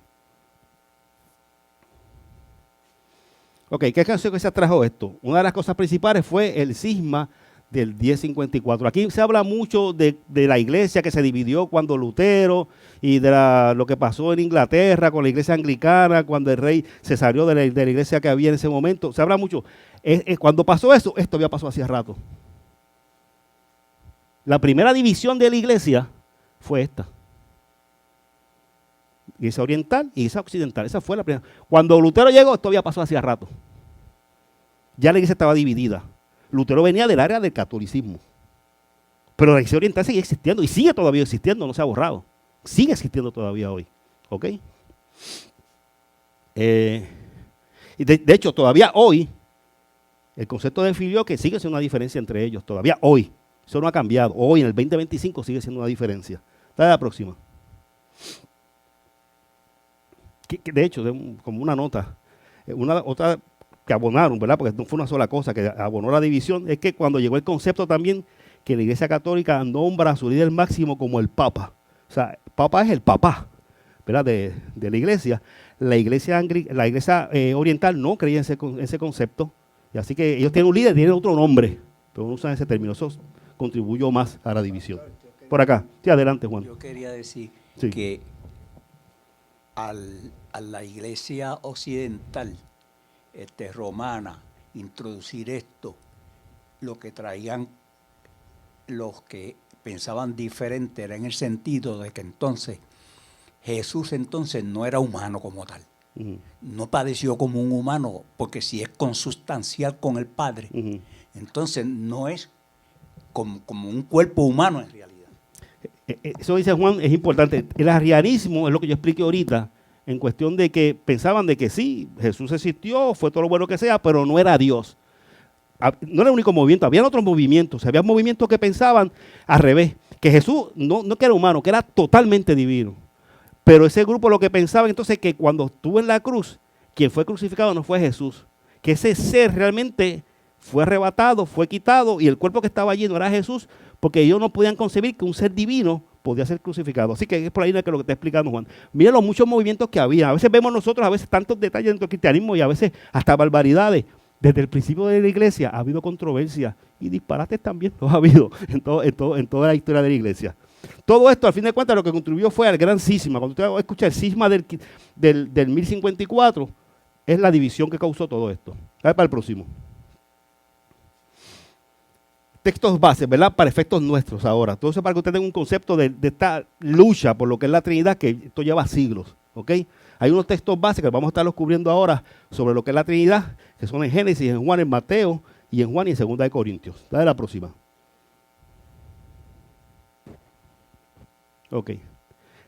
Ok, ¿qué consecuencias trajo esto? Una de las cosas principales fue el cisma del 1054. Aquí se habla mucho de la iglesia que se dividió cuando Lutero y de lo que pasó en Inglaterra con la iglesia anglicana, cuando el rey se salió de la iglesia que había en ese momento. Se habla mucho. Cuando pasó eso, esto había pasado hacía rato. La primera división de la iglesia fue esta. Iglesia oriental y iglesia occidental. Esa fue la primera. Cuando Lutero llegó, esto había pasado hacía rato. Ya la iglesia estaba dividida. Lutero venía del área del catolicismo. Pero la iglesia oriental sigue existiendo y sigue todavía existiendo, no se ha borrado. Sigue existiendo todavía hoy. ¿Ok? Y de hecho, todavía hoy, el concepto de filioque sigue siendo una diferencia entre ellos. Todavía hoy. Eso no ha cambiado. Hoy, en el 2025, sigue siendo una diferencia. Dale a la próxima. De hecho, como una nota, otra que abonaron, ¿verdad? Porque no fue una sola cosa que abonó la división, es que cuando llegó el concepto también que la Iglesia Católica nombra a su líder máximo como el Papa. O sea, Papa es el papá, ¿verdad? De la iglesia. La iglesia oriental no creía en ese concepto, y así que ellos tienen un líder, tienen otro nombre, pero no usan ese término. Eso contribuyó más a la división. Por acá. Sí, adelante, Juan. Yo quería decir Sí. que a la iglesia occidental, romana, introducir esto, lo que traían los que pensaban diferente era en el sentido de que entonces Jesús entonces no era humano como tal. Uh-huh. No padeció como un humano, porque si es consustancial con el Padre, Uh-huh. entonces no es como un cuerpo humano en realidad. Eso dice Juan, es importante. El arrianismo es lo que yo expliqué ahorita, en cuestión de que pensaban de que sí, Jesús existió, fue todo lo bueno que sea, pero no era Dios. No era el único movimiento, había otros movimientos, había movimientos que pensaban al revés, que Jesús no que era humano, que era totalmente divino. Pero ese grupo lo que pensaba entonces que cuando estuvo en la cruz, quien fue crucificado no fue Jesús, que ese ser realmente fue arrebatado, fue quitado, y el cuerpo que estaba allí no era Jesús, porque ellos no podían concebir que un ser divino podía ser crucificado. Así que es por ahí que lo que está explicando Juan. Miren los muchos movimientos que había. A veces vemos nosotros, a veces tantos detalles dentro del cristianismo y a veces hasta barbaridades. Desde el principio de la iglesia ha habido controversia y disparates también los ha habido en toda la historia de la iglesia. Todo esto, al fin de cuentas, lo que contribuyó fue al gran cisma. Cuando usted escucha el cisma del 1054, es la división que causó todo esto. A ver para el próximo. Textos bases, ¿verdad? Para efectos nuestros ahora. Todo eso para que usted tenga un concepto de esta lucha por lo que es la Trinidad, que esto lleva siglos, ¿ok? Hay unos textos bases que vamos a estar cubriendo ahora sobre lo que es la Trinidad, que son en Génesis, en Juan, en Mateo, y en Juan y en 2 de Corintios. Dale la próxima. Ok.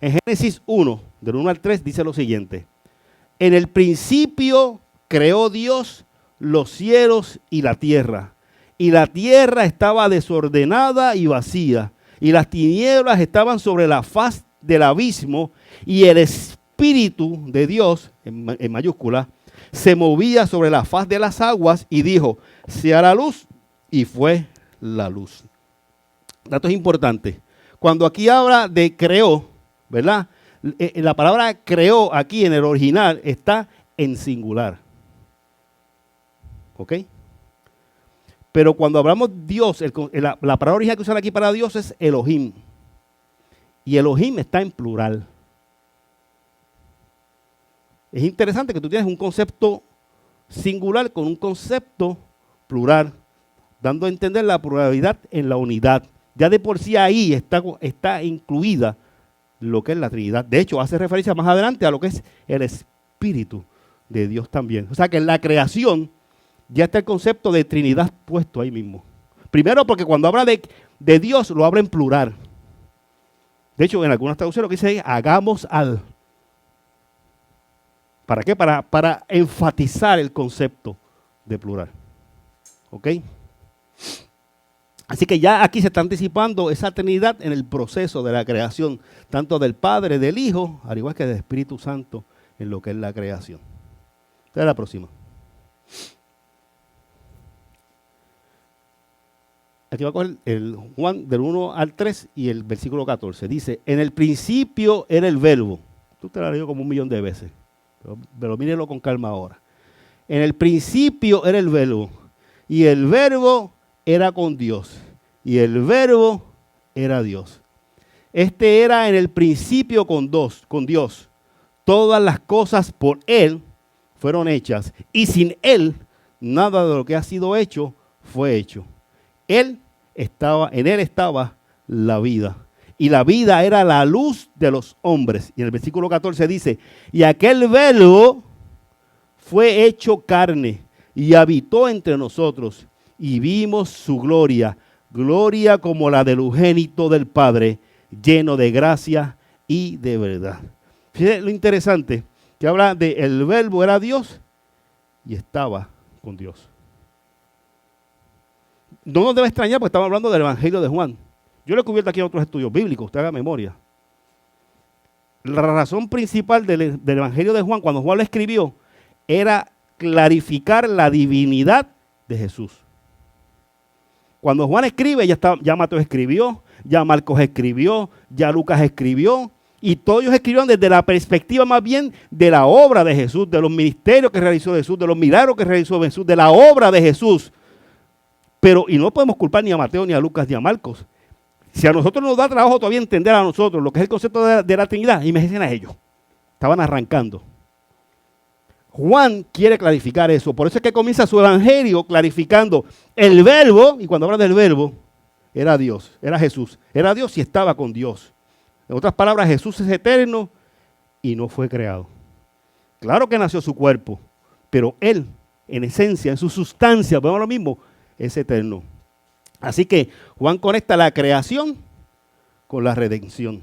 En Génesis 1, del 1 al 3, dice lo siguiente. En el principio creó Dios los cielos y la tierra estaba desordenada y vacía, y las tinieblas estaban sobre la faz del abismo, y el Espíritu de Dios, en mayúscula, se movía sobre la faz de las aguas, y dijo, sea la luz, y fue la luz. Dato importante. Cuando aquí habla de creó, ¿verdad? La palabra creó aquí en el original está en singular. ¿Ok? Pero cuando hablamos Dios, la palabra original que usan aquí para Dios es Elohim. Y Elohim está en plural. Es interesante que tú tienes un concepto singular con un concepto plural, dando a entender la pluralidad en la unidad. Ya de por sí ahí está incluida lo que es la Trinidad. De hecho, hace referencia más adelante a lo que es el Espíritu de Dios también. O sea que en la creación ya está el concepto de Trinidad puesto ahí mismo. Primero porque cuando habla de Dios lo habla en plural. De hecho, en algunas traducciones lo que dice es hagamos al. ¿Para qué? Para enfatizar el concepto de plural. ¿Ok? Así que ya aquí se está anticipando esa Trinidad en el proceso de la creación, tanto del Padre, del Hijo, al igual que del Espíritu Santo en lo que es la creación. Esta es la próxima. Aquí va a coger el Juan del 1 al 3 y el versículo 14. Dice, en el principio era el verbo. Tú te lo has leído como 1.000.000 de veces, pero mírelo con calma ahora. En el principio era el verbo, y el verbo era con Dios, y el verbo era Dios. Este era en el principio con Dios. Todas las cosas por Él fueron hechas, y sin Él nada de lo que ha sido hecho fue hecho. En Él estaba la vida, y la vida era la luz de los hombres. Y en el versículo 14 dice, y aquel verbo fue hecho carne y habitó entre nosotros, y vimos su gloria, gloria como la del unigénito del Padre, lleno de gracia y de verdad. Fíjense lo interesante, que habla de el verbo era Dios y estaba con Dios. No nos debe extrañar porque estamos hablando del Evangelio de Juan. Yo lo he cubierto aquí en otros estudios bíblicos, usted haga memoria. La razón principal del Evangelio de Juan, cuando Juan lo escribió, era clarificar la divinidad de Jesús. Cuando Juan escribe, ya Mateo escribió, ya Marcos escribió, ya Lucas escribió, Y todos ellos escribieron desde la perspectiva más bien de la obra de Jesús, de los ministerios que realizó Jesús, de los milagros que realizó Jesús, de la obra de Jesús. Pero, y no podemos culpar ni a Mateo, ni a Lucas, ni a Marcos. Si a nosotros nos da trabajo todavía entender a nosotros lo que es el concepto de la Trinidad, imagínense a ellos. Estaban arrancando. Juan quiere clarificar eso. Por eso es que comienza su evangelio clarificando el verbo, y cuando habla del verbo, era Dios, era Jesús. Era Dios y estaba con Dios. En otras palabras, Jesús es eterno y no fue creado. Claro que nació su cuerpo, pero Él, en esencia, en su sustancia, vemos lo mismo, es eterno. Así que Juan conecta la creación con la redención.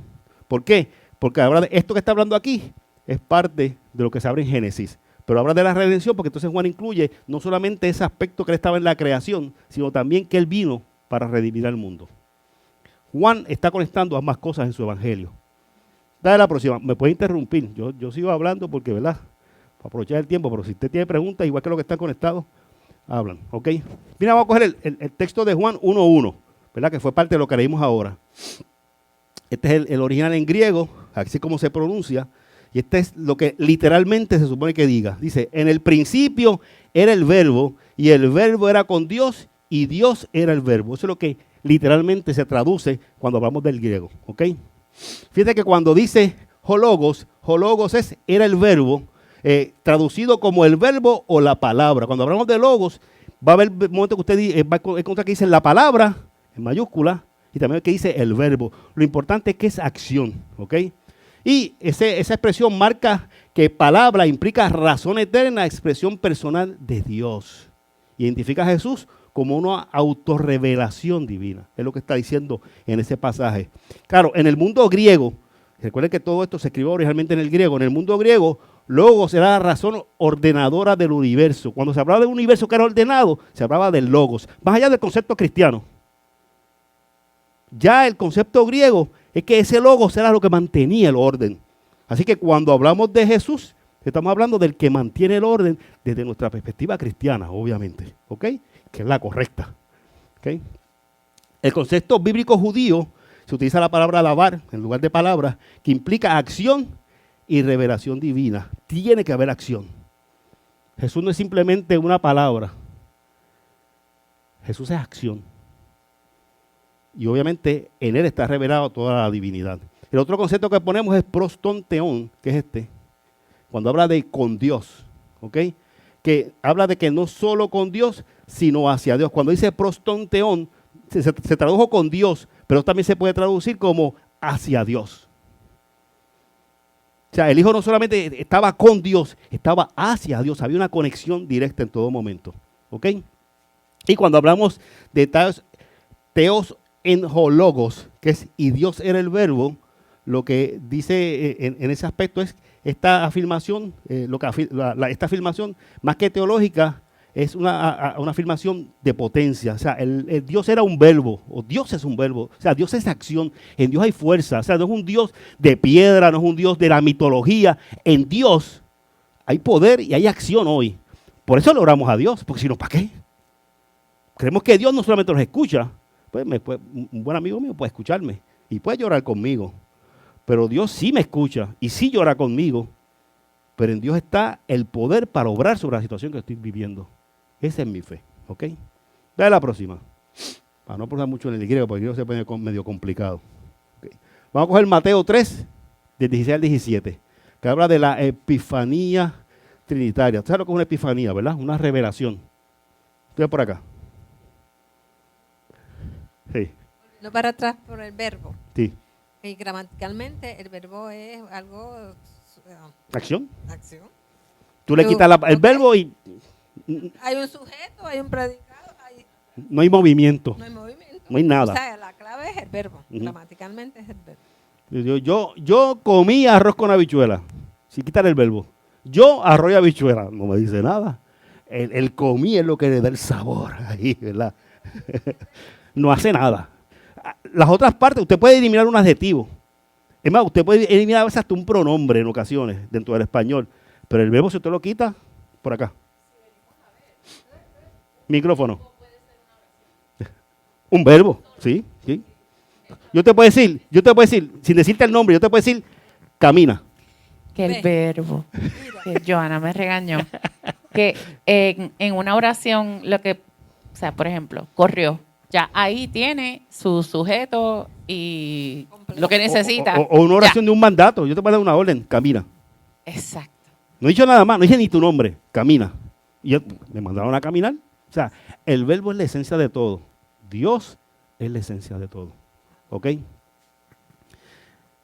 ¿Por qué? Porque habla de esto que está hablando aquí es parte de lo que se abre en Génesis. Pero habla de la redención porque entonces Juan incluye no solamente ese aspecto que él estaba en la creación, sino también que él vino para redimir al mundo. Juan está conectando ambas cosas en su evangelio. Dale la próxima. Me puede interrumpir. Yo sigo hablando porque, ¿verdad? Para aprovechar el tiempo, pero si usted tiene preguntas, igual que los que están conectados, hablan, ¿ok? Mira, vamos a coger el texto de Juan 1:1, ¿verdad? Que fue parte de lo que leímos ahora. Este es el original en griego, así como se pronuncia, y este es lo que literalmente se supone que diga. Dice, en el principio era el verbo, y el verbo era con Dios, y Dios era el verbo. Eso es lo que literalmente se traduce cuando hablamos del griego, ¿ok? Fíjate que cuando dice hologos, hologos era el verbo, traducido como el verbo o la palabra. Cuando hablamos de logos, va a haber momentos que usted va a encontrar que dice la palabra en mayúscula y también que dice el verbo. Lo importante es que es acción, ¿ok? Y esa expresión marca que palabra implica razón eterna, expresión personal de Dios. Identifica a Jesús como una autorrevelación divina. Es lo que está diciendo en ese pasaje. Claro, en el mundo griego, recuerden que todo esto se escribió originalmente en el griego. En el mundo griego, logos era la razón ordenadora del universo. Cuando se hablaba de un universo que era ordenado, se hablaba del logos. Más allá del concepto cristiano. Ya el concepto griego es que ese logos era lo que mantenía el orden. Así que cuando hablamos de Jesús, estamos hablando del que mantiene el orden desde nuestra perspectiva cristiana, obviamente, ¿ok? Que es la correcta, ¿ok? El concepto bíblico judío se utiliza la palabra alabar en lugar de palabra, que implica acción y revelación divina. Tiene que haber acción. Jesús no es simplemente una palabra. Jesús es acción. Y obviamente en Él está revelado toda la divinidad. El otro concepto que ponemos es prostonteón, que es este. Cuando habla de con Dios, ¿ok? Que habla de que no solo con Dios, sino hacia Dios. Cuando dice prostonteón, se tradujo con Dios, pero también se puede traducir como hacia Dios. O sea, el Hijo no solamente estaba con Dios, estaba hacia Dios. Había una conexión directa en todo momento, ¿ok? Y cuando hablamos de teos en hologos, que es y Dios era el verbo, lo que dice en ese aspecto es esta afirmación, esta afirmación más que teológica, es una afirmación de potencia. O sea, el Dios era un verbo, o Dios es un verbo. O sea, Dios es acción, en Dios hay fuerza. O sea, no es un Dios de piedra, no es un Dios de la mitología. En Dios hay poder y hay acción hoy. Por eso le oramos a Dios, porque si no, ¿para qué? Creemos que Dios no solamente nos escucha, pues un buen amigo mío puede escucharme y puede llorar conmigo. Pero Dios sí me escucha y sí llora conmigo. Pero en Dios está el poder para obrar sobre la situación que estoy viviendo. Esa es mi fe, ¿ok? Dale la próxima. Para no poner mucho en el griego, porque el griego se pone medio complicado. Okay. Vamos a coger Mateo 3, del 16 al 17, que habla de la epifanía trinitaria. ¿Usted sabe lo que es una epifanía, verdad? Una revelación. Estoy por acá. Sí. No para atrás por el verbo. Sí. Y gramaticalmente el verbo es algo... ¿Acción? acción. Tú le quitas el verbo y Hay un sujeto, hay un predicado, no hay movimiento. no hay movimiento. No hay nada. O sea, la clave es el verbo. Ujú. Gramaticalmente es el verbo. Yo comí arroz con habichuela. Sin quitar el verbo. Yo arroz y habichuela. No me dice nada. El comí es lo que le da el sabor ahí, ¿verdad? No hace nada. Las otras partes, usted puede eliminar un adjetivo. Es más, usted puede eliminar a veces hasta un pronombre en ocasiones dentro del español. Pero el verbo, si usted lo quita, por acá. Micrófono. Un verbo, sí, sí. Yo te puedo decir, sin decirte el nombre, yo te puedo decir, camina. Que el verbo, que Joana me regañó, que en una oración o sea, por ejemplo, corrió, ya ahí tiene su sujeto y lo que necesita. O una oración Ya. de un mandato. Yo te voy a dar una orden, camina. Exacto. No he dicho nada más, no dije ni tu nombre, camina. Y me mandaron a caminar. O sea, el verbo es la esencia de todo. Dios es la esencia de todo. ¿Ok?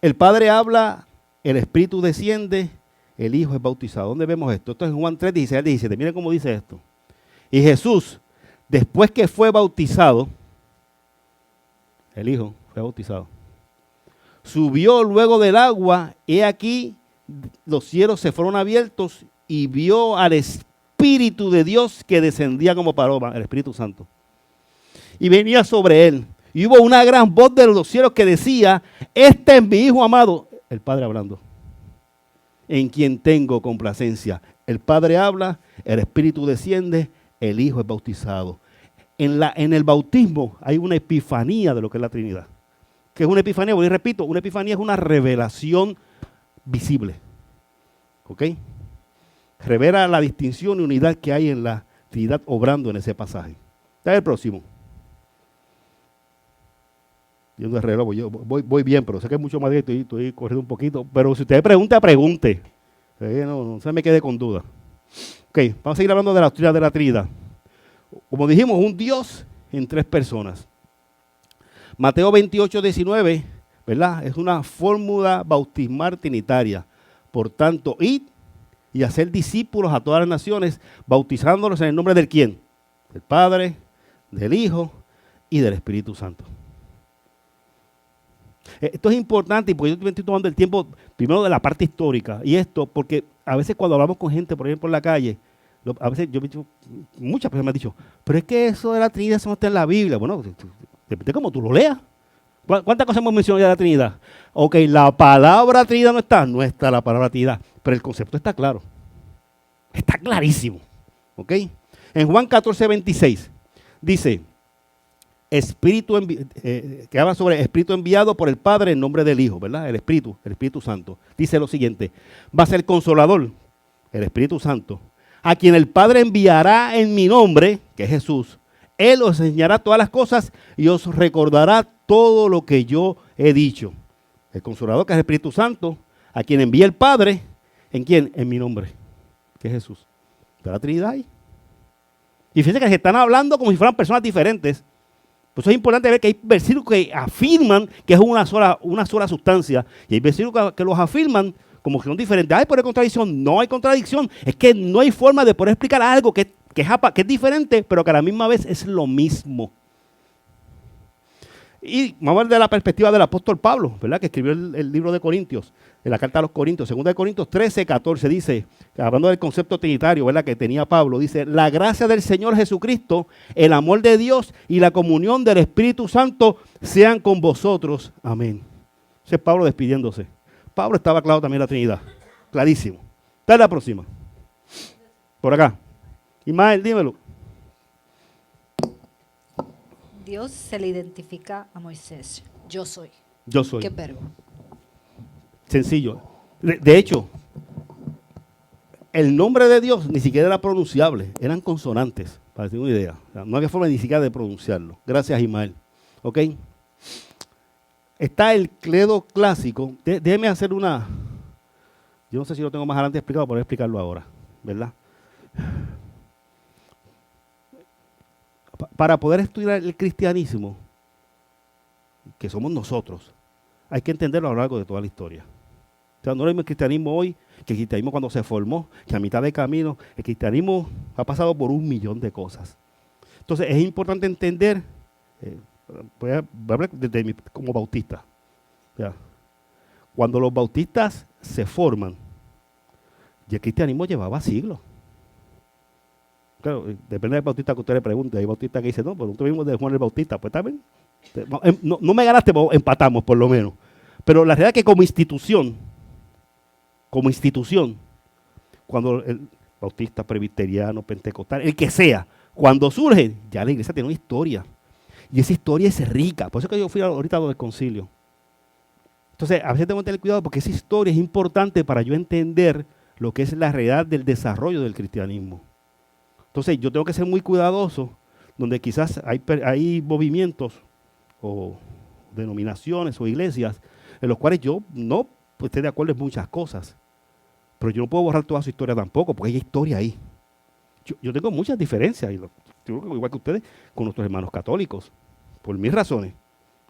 El Padre habla, el Espíritu desciende, el Hijo es bautizado. ¿Dónde vemos esto? Esto es en Juan 3, 16 al 17. Miren cómo dice esto. Y Jesús, después que fue bautizado, el Hijo fue bautizado, subió luego del agua, y aquí los cielos se fueron abiertos y vio al Espíritu de Dios que descendía como paloma, el Espíritu Santo. Y venía sobre él. Y hubo una gran voz de los cielos que decía, este es mi Hijo amado, el Padre hablando, en quien tengo complacencia. El Padre habla, el Espíritu desciende, el Hijo es bautizado. En el bautismo hay una epifanía de lo que es la Trinidad. ¿Qué es una epifanía? Bueno, y repito, una epifanía es una revelación visible. ¿Ok? Revela la distinción y unidad que hay en la Trinidad obrando en ese pasaje. Está el próximo. Viendo el reloj, yo voy bien, pero sé que es mucho más de estoy corriendo un poquito. Pero si usted pregunta, pregunte. No se me quede con duda. Ok, vamos a seguir hablando de la doctrina de la Trinidad. Como dijimos, un Dios en tres personas. Mateo 28, 19, ¿verdad? Es una fórmula bautismal trinitaria. Por tanto, id y hacer discípulos a todas las naciones, bautizándolos en el nombre del ¿quién? Del Padre, del Hijo y del Espíritu Santo. Esto es importante porque yo me estoy tomando el tiempo primero de la parte histórica. Y esto porque a veces cuando hablamos con gente, por ejemplo, en la calle, a veces muchas personas me han dicho, pero es que eso de la Trinidad eso no está en la Biblia. Bueno, depende de cómo tú lo leas. ¿Cuántas cosas hemos mencionado ya de la Trinidad? Ok, la palabra Trinidad no está la palabra Trinidad, pero el concepto está claro. Está clarísimo. ¿Ok? En Juan 14, 26 dice, que habla sobre Espíritu enviado por el Padre en nombre del Hijo, ¿verdad? El Espíritu Santo. Dice lo siguiente, va a ser Consolador, el Espíritu Santo, a quien el Padre enviará en mi nombre, que es Jesús. Él os enseñará todas las cosas y os recordará todo lo que yo he dicho. El Consolador, que es el Espíritu Santo, a quien envía el Padre, ¿en quién? En mi nombre, que es Jesús. ¿Está la Trinidad ahí? Y fíjense que se están hablando como si fueran personas diferentes. Por eso es importante ver que hay versículos que afirman que es una sola sustancia. Y hay versículos que los afirman como que son diferentes. ¿Hay por contradicción? No hay contradicción. Es que no hay forma de poder explicar algo que es diferente, pero que a la misma vez es lo mismo. Y vamos a ver de la perspectiva del apóstol Pablo, ¿verdad? Que escribió el libro de Corintios, en la carta a los Corintios, 2 de Corintios 13, 14, dice, hablando del concepto trinitario, ¿verdad? Que tenía Pablo, dice, la gracia del Señor Jesucristo, el amor de Dios y la comunión del Espíritu Santo sean con vosotros. Amén. Ese es Pablo despidiéndose. Pablo estaba claro también en la Trinidad, clarísimo. Está en la próxima. Por acá. Ismael, dímelo. Dios se le identifica a Moisés. Yo soy. Yo soy. ¿Qué verbo? Sencillo. De hecho, el nombre de Dios ni siquiera era pronunciable, eran consonantes, para tener una idea. O sea, no había forma ni siquiera de pronunciarlo. Gracias, Ismael. ¿Ok? Está el credo clásico. Déjeme hacer una... Yo no sé si lo tengo más adelante explicado, pero voy a explicarlo ahora, ¿verdad? Para poder estudiar el cristianismo, que somos nosotros, hay que entenderlo a lo largo de toda la historia. O sea, no es lo mismo el cristianismo hoy que el cristianismo cuando se formó, que a mitad de camino, el cristianismo ha pasado por 1.000.000 de cosas. Entonces, es importante entender, voy a hablar como bautista. O sea, cuando los bautistas se forman, y el cristianismo llevaba siglos. Claro, depende del bautista que usted le pregunte. Hay bautistas que dicen, no, pero nosotros vimos de Juan el Bautista. Pues también, no me ganaste, empatamos por lo menos. Pero la realidad es que como institución, cuando el bautista, presbiteriano, pentecostal, el que sea, cuando surge, ya la iglesia tiene una historia. Y esa historia es rica. Por eso que yo fui ahorita a lo del concilio. Entonces, a veces tengo que tener cuidado porque esa historia es importante para yo entender lo que es la realidad del desarrollo del cristianismo. Entonces, yo tengo que ser muy cuidadoso, donde quizás hay movimientos o denominaciones o iglesias en los cuales yo no estoy de acuerdo en muchas cosas, pero yo no puedo borrar toda su historia tampoco, porque hay historia ahí. Yo tengo muchas diferencias, igual que ustedes, con nuestros hermanos católicos, por mis razones,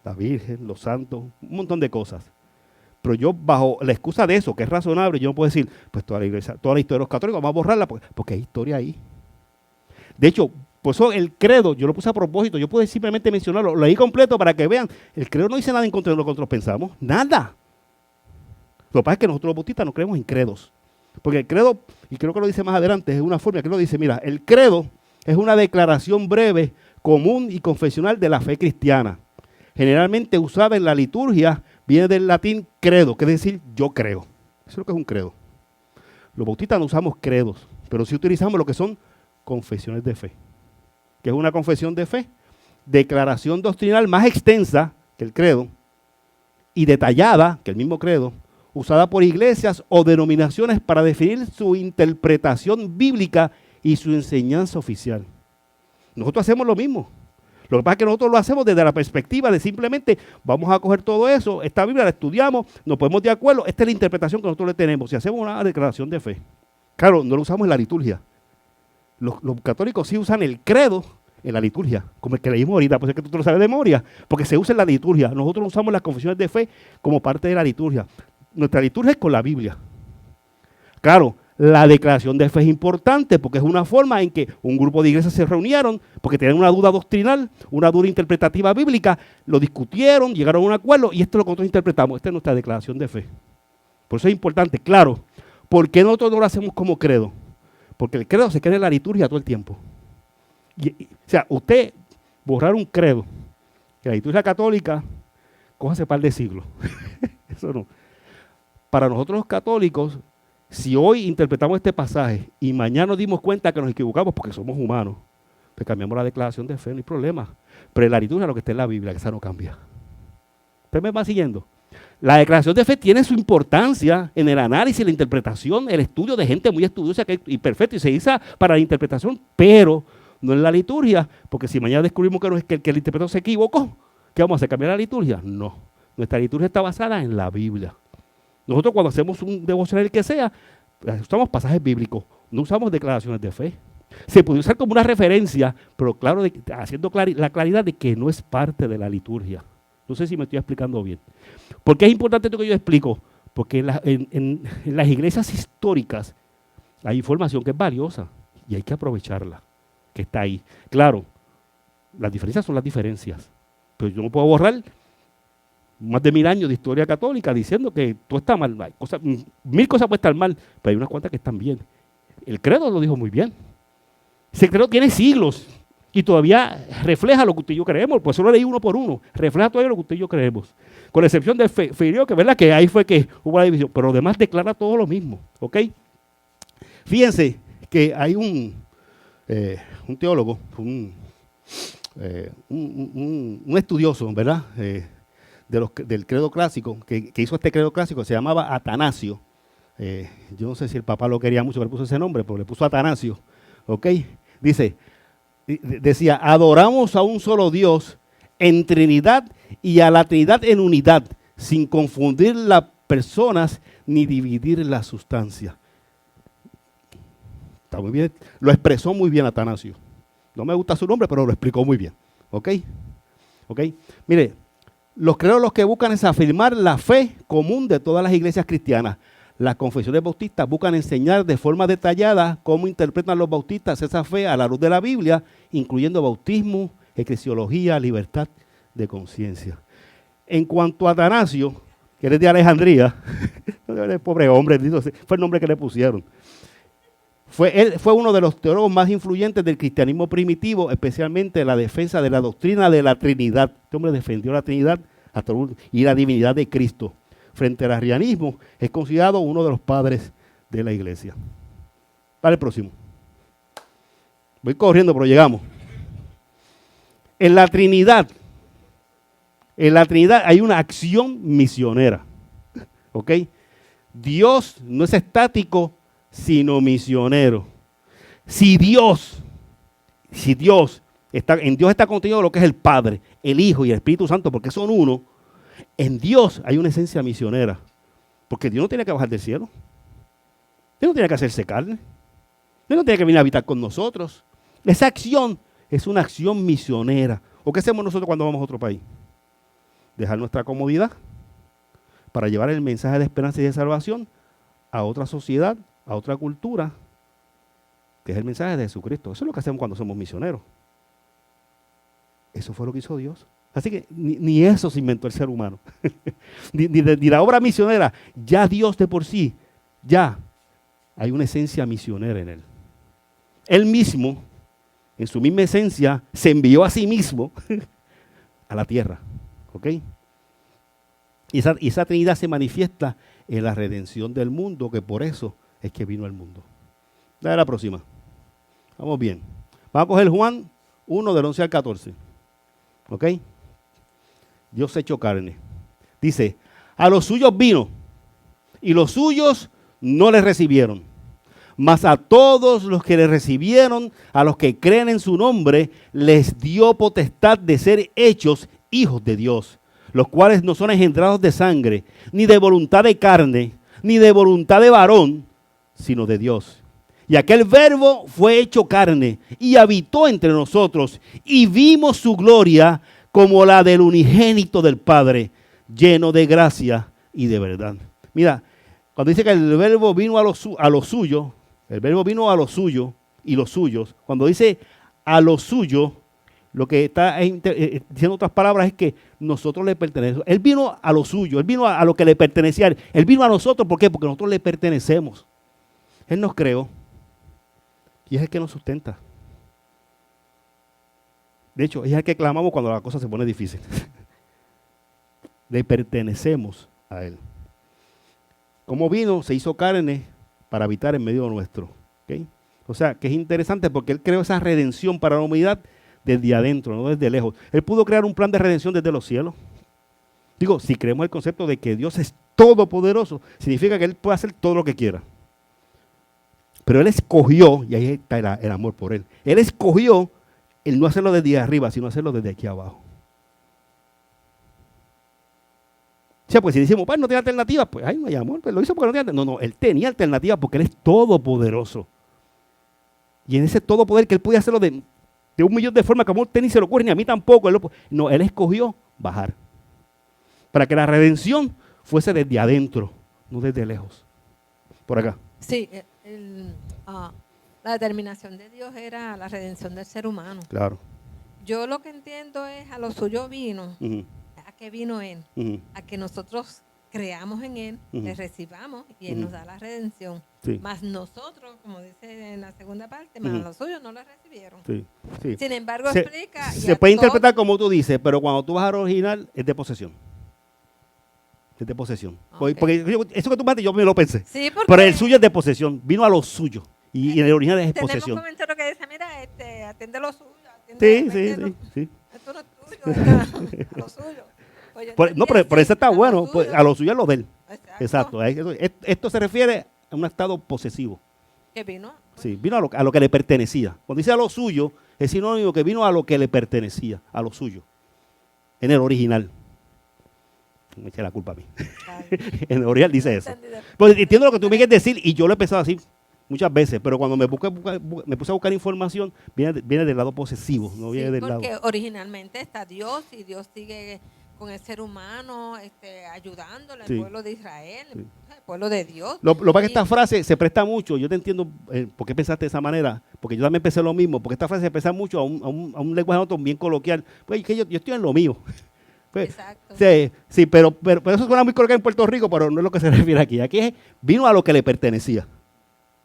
la Virgen, los santos, un montón de cosas. Pero yo, bajo la excusa de eso, que es razonable, yo no puedo decir, pues toda la iglesia, toda la historia de los católicos, vamos a borrarla, porque hay historia ahí. De hecho, por eso el credo, yo lo puse a propósito, yo pude simplemente mencionarlo, lo leí completo para que vean, el credo no dice nada en contra de lo que nosotros pensamos, nada. Lo que pasa es que nosotros los bautistas no creemos en credos. Porque el credo, y creo que lo dice más adelante, es una forma que lo dice, mira, el credo es una declaración breve, común y confesional de la fe cristiana. Generalmente usada en la liturgia, viene del latín credo, que es decir, yo creo. Eso es lo que es un credo. Los bautistas no usamos credos, pero sí utilizamos lo que son confesiones de fe. ¿Qué es una confesión de fe? Declaración doctrinal más extensa que el credo y detallada que el mismo credo, usada por iglesias o denominaciones para definir su interpretación bíblica y su enseñanza oficial. Nosotros hacemos lo mismo. Lo que pasa es que nosotros lo hacemos desde la perspectiva de simplemente vamos a coger todo eso, esta Biblia la estudiamos, nos ponemos de acuerdo, esta es la interpretación que nosotros le tenemos. Si hacemos una declaración de fe, claro, no lo usamos en la liturgia. Los católicos sí usan el credo en la liturgia, como el que leímos ahorita, pues es que tú lo sabes de memoria, porque se usa en la liturgia. Nosotros usamos las confesiones de fe como parte de la liturgia. Nuestra liturgia es con la Biblia. Claro, la declaración de fe es importante porque es una forma en que un grupo de iglesias se reunieron porque tenían una duda doctrinal, una duda interpretativa bíblica, lo discutieron, llegaron a un acuerdo y esto es lo que nosotros interpretamos. Esta es nuestra declaración de fe. Por eso es importante, claro. ¿Por qué nosotros no lo hacemos como credo? Porque el credo se queda en la liturgia todo el tiempo. O sea, usted borrar un credo, que la liturgia católica coja hace par de siglos. Eso no. Para nosotros los católicos, si hoy interpretamos este pasaje y mañana nos dimos cuenta que nos equivocamos porque somos humanos, pues cambiamos la declaración de fe, no hay problema. Pero en la liturgia lo que está en la Biblia, que esa no cambia. ¿Usted me va siguiendo? La declaración de fe tiene su importancia en el análisis, la interpretación, el estudio de gente muy estudiosa y perfecta y se usa para la interpretación, pero no en la liturgia, porque si mañana descubrimos que el interpretador se equivocó, ¿qué vamos a hacer? ¿Cambiar la liturgia? No. Nuestra liturgia está basada en la Biblia. Nosotros cuando hacemos un devocional que sea, usamos pasajes bíblicos, no usamos declaraciones de fe. Se puede usar como una referencia, pero claro, haciendo la claridad de que no es parte de la liturgia. No sé si me estoy explicando bien. ¿Por qué es importante esto que yo explico? Porque en las iglesias históricas hay información que es valiosa y hay que aprovecharla, que está ahí. Claro, las diferencias son las diferencias, pero yo no puedo borrar más de 1000 años de historia católica diciendo que todo está mal. Hay cosas, 1000 cosas pueden estar mal, pero hay unas cuantas que están bien. El credo lo dijo muy bien. Ese credo tiene siglos y todavía refleja lo que usted y yo creemos. Por eso lo leí uno por uno. Refleja todavía lo que usted y yo creemos. Con la excepción del Filio, que verdad que ahí fue que hubo la división, pero lo demás declara todo lo mismo. ¿Ok? Fíjense que hay un teólogo, un estudioso, ¿verdad? Del credo clásico, que hizo este credo clásico, se llamaba Atanasio. Yo no sé si el papá lo quería mucho, pero le puso ese nombre, pero le puso Atanasio. ¿Ok? Decía, adoramos a un solo Dios en Trinidad y a la Trinidad en unidad, sin confundir las personas ni dividir la sustancia. Está muy bien, lo expresó muy bien Atanasio. No me gusta su nombre, pero lo explicó muy bien. ¿Ok? ¿Ok? Mire, los credos lo que buscan es afirmar la fe común de todas las iglesias cristianas. Las confesiones bautistas buscan enseñar de forma detallada cómo interpretan los bautistas esa fe a la luz de la Biblia, incluyendo bautismo, eclesiología, libertad de conciencia. En cuanto a Atanasio, que eres de Alejandría, pobre hombre, fue el nombre que le pusieron. Él fue uno de los teólogos más influyentes del cristianismo primitivo, especialmente en la defensa de la doctrina de la Trinidad. Este hombre defendió la Trinidad y la divinidad de Cristo. Frente al arrianismo, es considerado uno de los padres de la iglesia. Para el próximo. Voy corriendo, pero llegamos. En la Trinidad hay una acción misionera. ¿Ok? Dios no es estático, sino misionero. Si Dios está, en Dios está contenido lo que es el Padre, el Hijo y el Espíritu Santo, porque son uno, en Dios hay una esencia misionera. Porque Dios no tiene que bajar del cielo. Dios no tiene que hacerse carne. Dios no tiene que venir a habitar con nosotros. Esa acción es una acción misionera. ¿O qué hacemos nosotros cuando vamos a otro país? Dejar nuestra comodidad para llevar el mensaje de esperanza y de salvación a otra sociedad, a otra cultura, que es el mensaje de Jesucristo. Eso es lo que hacemos cuando somos misioneros. Eso fue lo que hizo Dios. Así que ni eso se inventó el ser humano. ni la obra misionera. Ya Dios de por sí, ya hay una esencia misionera en él. Él mismo, en su misma esencia, se envió a sí mismo a la tierra. ¿Ok? Y esa Trinidad se manifiesta en la redención del mundo, que por eso es que vino al mundo. Dale la próxima. Vamos bien. Vamos a coger Juan 1 del 11 al 14. ¿Ok? Dios hecho carne. Dice, a los suyos vino, y los suyos no le recibieron. Mas a todos los que le recibieron, a los que creen en su nombre, les dio potestad de ser hechos hijos de Dios, los cuales no son engendrados de sangre, ni de voluntad de carne, ni de voluntad de varón, sino de Dios. Y aquel verbo fue hecho carne y habitó entre nosotros, y vimos su gloria como la del unigénito del Padre, lleno de gracia y de verdad. Mira, cuando dice que el verbo vino a lo suyo, el verbo vino a lo suyo y los suyos, cuando dice a lo suyo, lo que está diciendo otras palabras es que nosotros le pertenecemos. Él vino a lo suyo, él vino a lo que le pertenecía. Él vino a nosotros, ¿por qué? Porque nosotros le pertenecemos. Él nos creó y es el que nos sustenta. De hecho, es el que clamamos cuando la cosa se pone difícil. Le pertenecemos a Él. Como vino, se hizo carne para habitar en medio nuestro. ¿Okay? O sea, que es interesante porque Él creó esa redención para la humanidad desde adentro, no desde lejos. Él pudo crear un plan de redención desde los cielos. Digo, si creemos el concepto de que Dios es todopoderoso, significa que Él puede hacer todo lo que quiera. Pero Él escogió, y ahí está el amor por Él, Él escogió el no hacerlo desde arriba, sino hacerlo desde aquí abajo. O sea, pues si decimos, pues no tiene alternativa, pues ahí no hay amor, pues lo hizo porque no tiene alternativa. No, Él tenía alternativa porque Él es todopoderoso. Y en ese todopoder que Él podía hacerlo de 1.000.000 de formas que a usted ni se le ocurre, ni a mí tampoco. Él escogió bajar. Para que la redención fuese desde adentro, no desde lejos. Por acá. Sí, la determinación de Dios era la redención del ser humano. Claro. Yo lo que entiendo es a lo suyo vino. Uh-huh. ¿A qué vino Él? Uh-huh. A que nosotros creamos en Él, Uh-huh. le recibamos y Él Uh-huh. nos da la redención. Sí. Más nosotros, como dice en la segunda parte, más Uh-huh. a los suyos no le recibieron. Sí, sí. Sin embargo, Se, explica. y se a puede todos- interpretar como tú dices, pero cuando tú vas al original, es de posesión. Es de posesión. Ok. Porque eso que tú mates, yo me lo pensé. Sí, porque Pero el suyo es de posesión. Vino a lo suyo. Y en el original es tenemos posesión. comentarios que dicen, mira, atiende lo suyo. Sí, sí, sí. Esto no es tuyo, a lo suyo. Pues yo No, entendí pero eso así, está a lo bueno. suyo. Pues, a lo suyo es lo de él. Exacto. Exacto. Esto se refiere a un estado posesivo. Que vino. Sí, vino a lo que le pertenecía. Cuando dice a lo suyo, es sinónimo que vino a lo que le pertenecía, a lo suyo. En el original. No me eché la culpa a mí. En el original dice eso. Pues entiendo lo que tú me quieres decir y yo lo he pensado así muchas veces, pero cuando me puse a buscar información, viene del lado posesivo, no viene del lado. Porque originalmente está Dios y Dios sigue con el ser humano ayudándole al Sí. pueblo de Israel, Sí. el pueblo de Dios. Lo que pasa es que Y- esta frase se presta mucho, yo te entiendo por qué pensaste de esa manera, porque yo también pensé lo mismo, porque esta frase se presta mucho a un lenguaje bien coloquial, pues que yo estoy en lo mío. Pues, Exacto. sí, pero eso suena muy coloquial en Puerto Rico, pero no es lo que se refiere aquí. Aquí vino a lo que le pertenecía.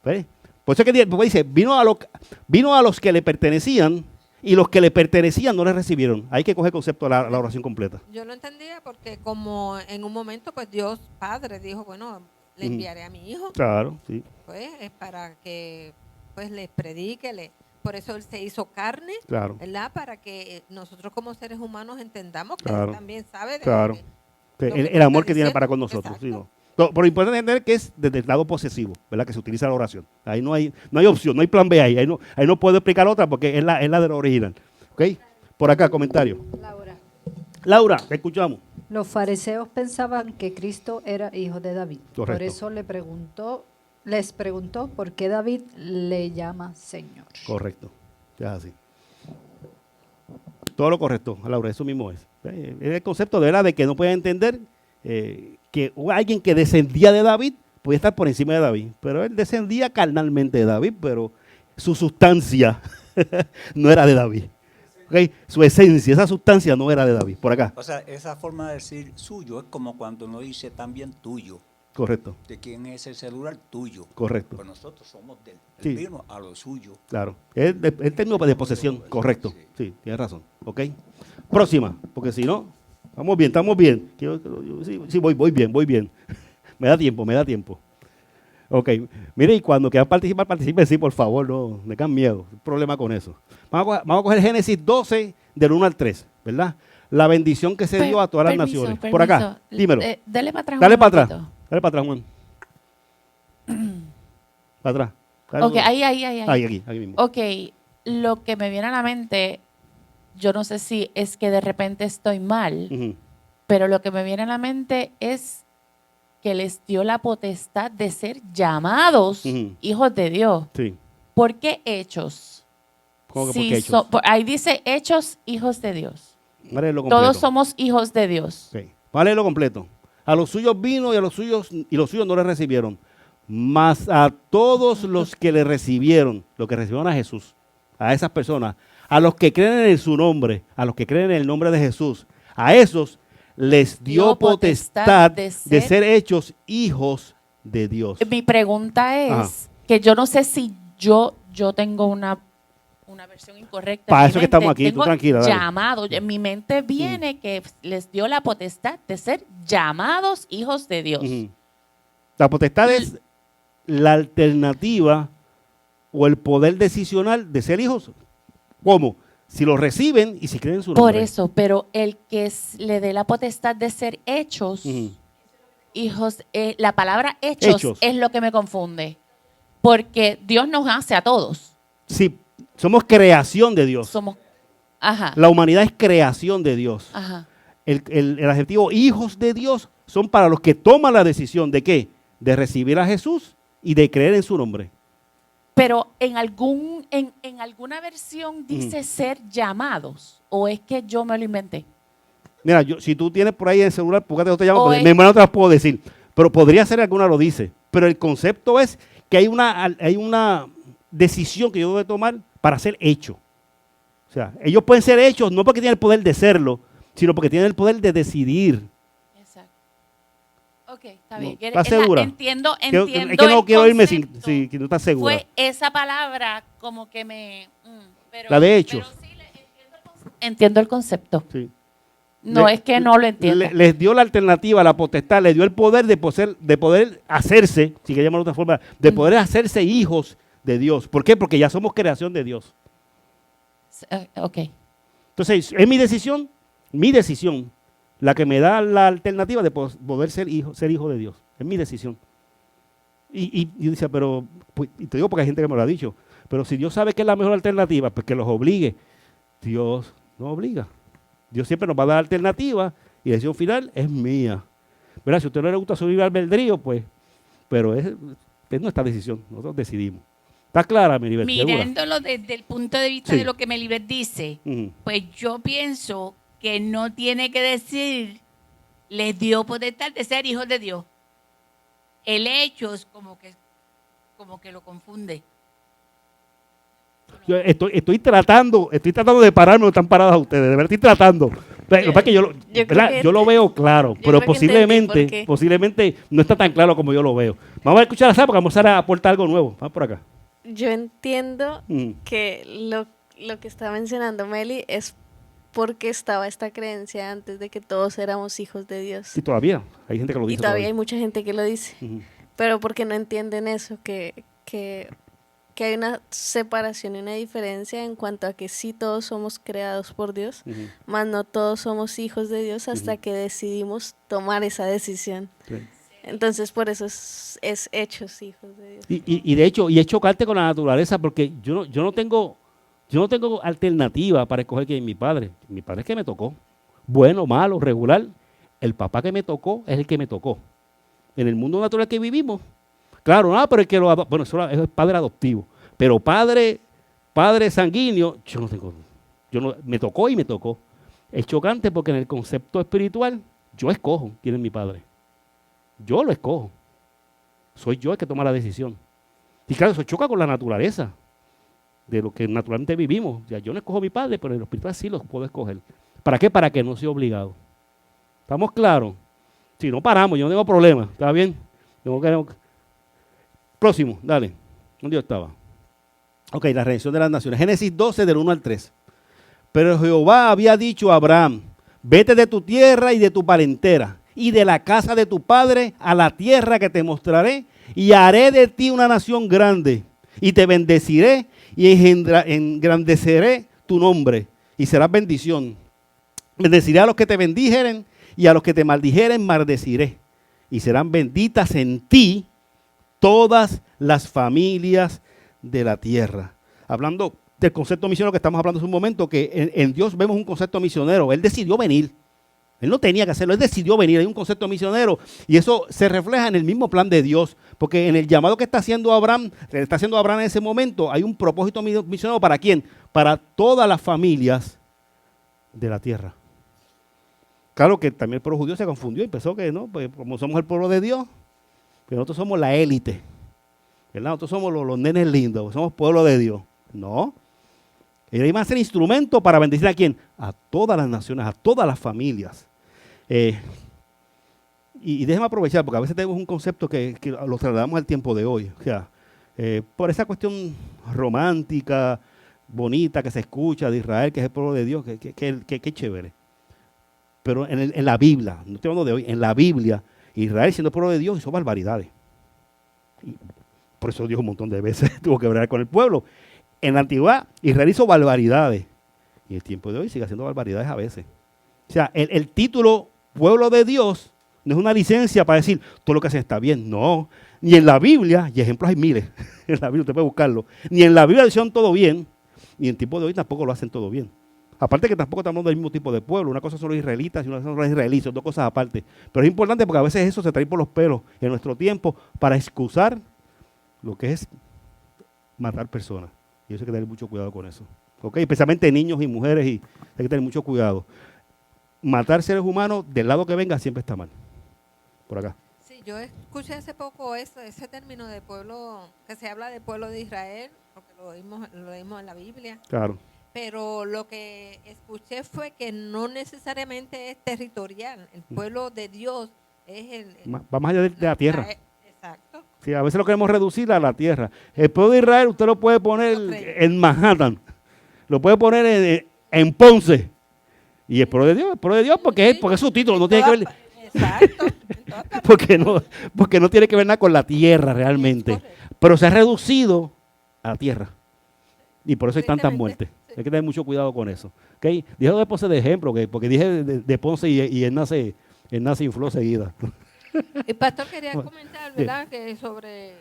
¿Ves? Por eso es que dice, vino a los que le pertenecían y los que le pertenecían no le recibieron. Hay que coger el concepto de la oración completa. Yo lo entendía porque como en un momento pues Dios Padre dijo, bueno, le enviaré a mi hijo, Claro, sí. pues es para que pues les predique, por eso él se hizo carne, Claro. ¿verdad? Para que nosotros como seres humanos entendamos que Claro. él también sabe de Claro. lo que El amor está que tiene diciendo. para con nosotros. Sí, Exacto. no. Pero importante entender que es desde el lado posesivo, ¿verdad? Que se utiliza la oración. Ahí no hay opción, no hay plan B ahí. Ahí no puedo explicar otra porque es la de la original. ¿Ok? Por acá, comentario. Laura. Laura, te escuchamos. Los fariseos pensaban que Cristo era hijo de David. Por Correcto. eso les preguntó por qué David le llama Señor. Correcto. Es así. Todo lo correcto, Laura, eso mismo es. Es el concepto de verdad de que no puede entender que alguien que descendía de David podía estar por encima de David. Pero él descendía carnalmente de David, pero su sustancia no era de David. ¿Okay? Su esencia, esa sustancia no era de David. Por acá. O sea, esa forma de decir suyo es como cuando uno dice también tuyo. Correcto, ¿De quién es el celular? Tuyo. correcto. Pues nosotros somos de él. Sí. Él vino a lo suyo. Claro. Es el término de posesión. Correcto. Sí, tienes razón. ¿Ok? Próxima, porque si no, estamos bien. Sí, voy bien. Me da tiempo. Ok, mire, y cuando quieran participar, participen, sí, por favor, no me dan miedo, hay problema con eso. Vamos a coger Génesis 12, del 1 al 3, ¿verdad? La bendición que se dio a todas las naciones. Por acá, dímelo. Dale para atrás. Dale un para momentito. atrás, Juan. Para atrás. Dale Ok, uno. ahí. Ahí, aquí mismo. Ok, lo que me viene a la mente, yo no sé si es que de repente estoy mal, Ujú. pero lo que me viene a la mente es que les dio la potestad de ser llamados Ujú. hijos de Dios. Sí. ¿Por qué hechos? ¿Cómo que Si por qué hechos? ahí dice hechos, hijos de Dios. Vamos a leerlo completo. Todos somos hijos de Dios. Ok. Vamos a leerlo completo. A los suyos vino y los suyos no le recibieron. Mas a todos los que le recibieron, los que recibieron a Jesús, a esas personas, a los que creen en su nombre, a los que creen en el nombre de Jesús, a esos les dio potestad de ser hechos hijos de Dios. Mi pregunta es Ajá. que yo no sé si yo tengo una versión incorrecta. Para en mi eso que mente. estamos aquí, tú Tengo tranquila, dale. llamado. En mi mente viene que les dio la potestad de ser llamados hijos de Dios. Ujú. La potestad es la alternativa o el poder decisional de ser hijos. ¿Cómo? Si lo reciben y si creen en su nombre. Por eso, pero el que le dé la potestad de ser hechos, Ujú. hijos, la palabra hechos es lo que me confunde. Porque Dios nos hace a todos. Sí, somos creación de Dios. Somos, ajá, La humanidad es creación de Dios. ajá. El adjetivo hijos de Dios son para los que toman la decisión de ¿qué? De recibir a Jesús y de creer en su nombre. Pero en alguna versión dice ser llamados, o es que yo me lo inventé. Mira, si tú tienes por ahí en el celular, ¿por qué no te llamas? O Porque es- mi hermano no te las puedo decir. Pero podría ser alguna lo dice. Pero el concepto es que hay una decisión que yo debo de tomar para ser hecho. O sea, ellos pueden ser hechos no porque tienen el poder de serlo, sino porque tienen el poder de decidir. Exacto. Ok, está No, bien. ¿estás segura? Entiendo Es que no el quiero irme sin concepto. que tú estás segura. Fue esa palabra como que me... pero, La de hechos. pero sí, entiendo el concepto. Sí. No es que no lo entiendo. Les dio la alternativa, la potestad, les dio el poder de poder hacerse, si queremos de otra forma, de poder hacerse hijos de Dios. ¿Por qué? Porque ya somos creación de Dios. Ok. Entonces, es mi decisión, la que me da la alternativa de poder ser hijo de Dios. Es mi decisión. Y yo decía, pero, pues, y te digo porque hay gente que me lo ha dicho, pero si Dios sabe que es la mejor alternativa, pues que los obligue. Dios no obliga. Dios siempre nos va a dar alternativas y la decisión final es mía. ¿Verdad? Si a usted no le gusta su libre albedrío, pues, pero es nuestra decisión, nosotros decidimos. ¿Está clara, Maribel? ¿Segura? Mirándolo desde el punto de vista Sí. de lo que Melibet dice, Ujú. pues yo pienso que no tiene que decir, les dio potestad de ser hijos de Dios. El hecho es como que lo confunde. Yo estoy tratando de pararme donde están paradas ustedes, de verdad estoy tratando. Pero lo que pasa es que creo que yo lo veo claro, pero creo que entendí por qué. posiblemente no está tan claro como yo lo veo. Vamos a escuchar a Sara porque vamos a aportar algo nuevo. Vamos por acá. Yo entiendo Ujú. que lo que está mencionando Meli es porque estaba esta creencia antes de que todos éramos hijos de Dios. Y todavía hay gente que lo Y dice. todavía hay mucha gente que lo dice. Ujú. Pero porque no entienden eso, que hay una separación y una diferencia en cuanto a que sí todos somos creados por Dios, Ujú. mas no todos somos hijos de Dios hasta Ujú. que decidimos tomar esa decisión. Sí. Entonces, por eso es hechos hijos de Dios. Y de hecho, y es chocarte con la naturaleza, porque yo no tengo alternativa para escoger quién es mi padre. Mi padre es que me tocó. Bueno, malo, regular. El papá que me tocó es el que me tocó. En el mundo natural que vivimos. Claro, no, pero el que bueno, eso es padre adoptivo. Pero padre sanguíneo, yo no tengo. Me tocó y me tocó. Es chocante porque en el concepto espiritual, yo escojo quién es mi padre. Yo lo escojo. Soy yo el que toma la decisión. Y claro, eso choca con la naturaleza de lo que naturalmente vivimos. O sea, yo no escojo a mi padre, pero en el espiritual sí los puedo escoger. ¿Para qué? Para que no sea obligado. ¿Estamos claros? Si no paramos, yo no tengo problema. ¿Está bien? Próximo, dale. ¿Dónde yo estaba? Ok, la redención de las naciones. Génesis 12, del 1 al 3. Pero Jehová había dicho a Abraham, vete de tu tierra y de tu parentela y de la casa de tu padre a la tierra que te mostraré y haré de ti una nación grande y te bendeciré y engrandeceré tu nombre y serás bendición. Bendeciré a los que te bendijeren y a los que te maldijeren maldeciré y serán benditas en ti todas las familias de la tierra. Hablando del concepto misionero que estamos hablando hace un momento, que en Dios vemos un concepto misionero. Él decidió venir. Él no tenía que hacerlo, él decidió venir. Hay un concepto misionero y eso se refleja en el mismo plan de Dios, porque en el llamado que está haciendo Abraham en ese momento, hay un propósito misionero. ¿Para quién? Para todas las familias de la tierra. Claro que también el pueblo judío se confundió y pensó que no, pues como somos el pueblo de Dios, pues nosotros somos la élite, ¿verdad? Nosotros somos los nenes lindos, somos pueblo de Dios. No. Ellos iban a ser instrumento para bendecir a quién? A todas las naciones, a todas las familias. Y déjeme aprovechar, porque a veces tenemos un concepto que lo trasladamos al tiempo de hoy. O sea, por esa cuestión romántica, bonita que se escucha de Israel, que es el pueblo de Dios, que chévere. Pero en la Biblia, no estoy hablando de hoy, en la Biblia, Israel siendo el pueblo de Dios hizo barbaridades. Y por eso Dios un montón de veces tuvo que bregar con el pueblo. En la antigüedad, Israel hizo barbaridades. Y el tiempo de hoy sigue haciendo barbaridades a veces. O sea, el título pueblo de Dios no es una licencia para decir todo lo que hacen está bien. No. Ni en la Biblia, y ejemplos hay miles, en la Biblia usted puede buscarlo, ni en la Biblia lo hicieron todo bien, ni en el tiempo de hoy tampoco lo hacen todo bien. Aparte que tampoco estamos hablando del mismo tipo de pueblo. Una cosa son los israelitas y una cosa son los israelíes, son dos cosas aparte. Pero es importante porque a veces eso se trae por los pelos en nuestro tiempo para excusar lo que es matar personas. Y eso hay que tener mucho cuidado con eso. ¿Okay? Especialmente niños y mujeres, y hay que tener mucho cuidado. Matar seres humanos del lado que venga siempre está mal. Por acá. Sí, yo escuché hace poco ese término de pueblo, que se habla de pueblo de Israel, porque lo vimos en la Biblia. Claro. Pero lo que escuché fue que no necesariamente es territorial. El pueblo de Dios es va más allá de la tierra. Exacto. Sí, a veces lo queremos reducir a la tierra. El pueblo de Israel usted lo puede poner en Manhattan, lo puede poner en Ponce. Y el pueblo de Dios porque es su título, no tiene que ver. Exacto. porque no tiene que ver nada con la tierra realmente. Pero se ha reducido a la tierra. Y por eso hay tantas muertes. Hay que tener mucho cuidado con eso. ¿Okay? Dije de Ponce de ejemplo, porque dije de Ponce y él nace infló seguida. El pastor quería comentar, ¿verdad? Que sobre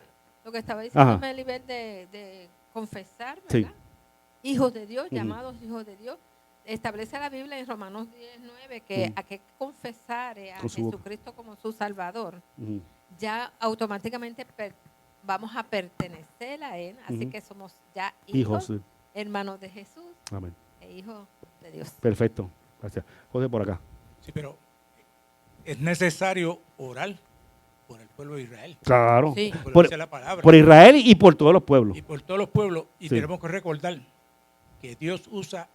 lo que estaba diciendo Melibet de confesar, ¿verdad? Sí. Hijos de Dios, llamados hijos de Dios. Establece la Biblia en Romanos 10:9 que hay que confesar a Jesucristo como su Salvador. Ya automáticamente vamos a pertenecer a Él, así que somos ya hijos hermanos de Jesús. Amén. E hijos de Dios. Perfecto, gracias. José, por acá. Sí, pero es necesario orar por el pueblo de Israel. Claro, sí. Por Israel y por todos los pueblos. Y por todos los pueblos, y tenemos que recordar que Dios usa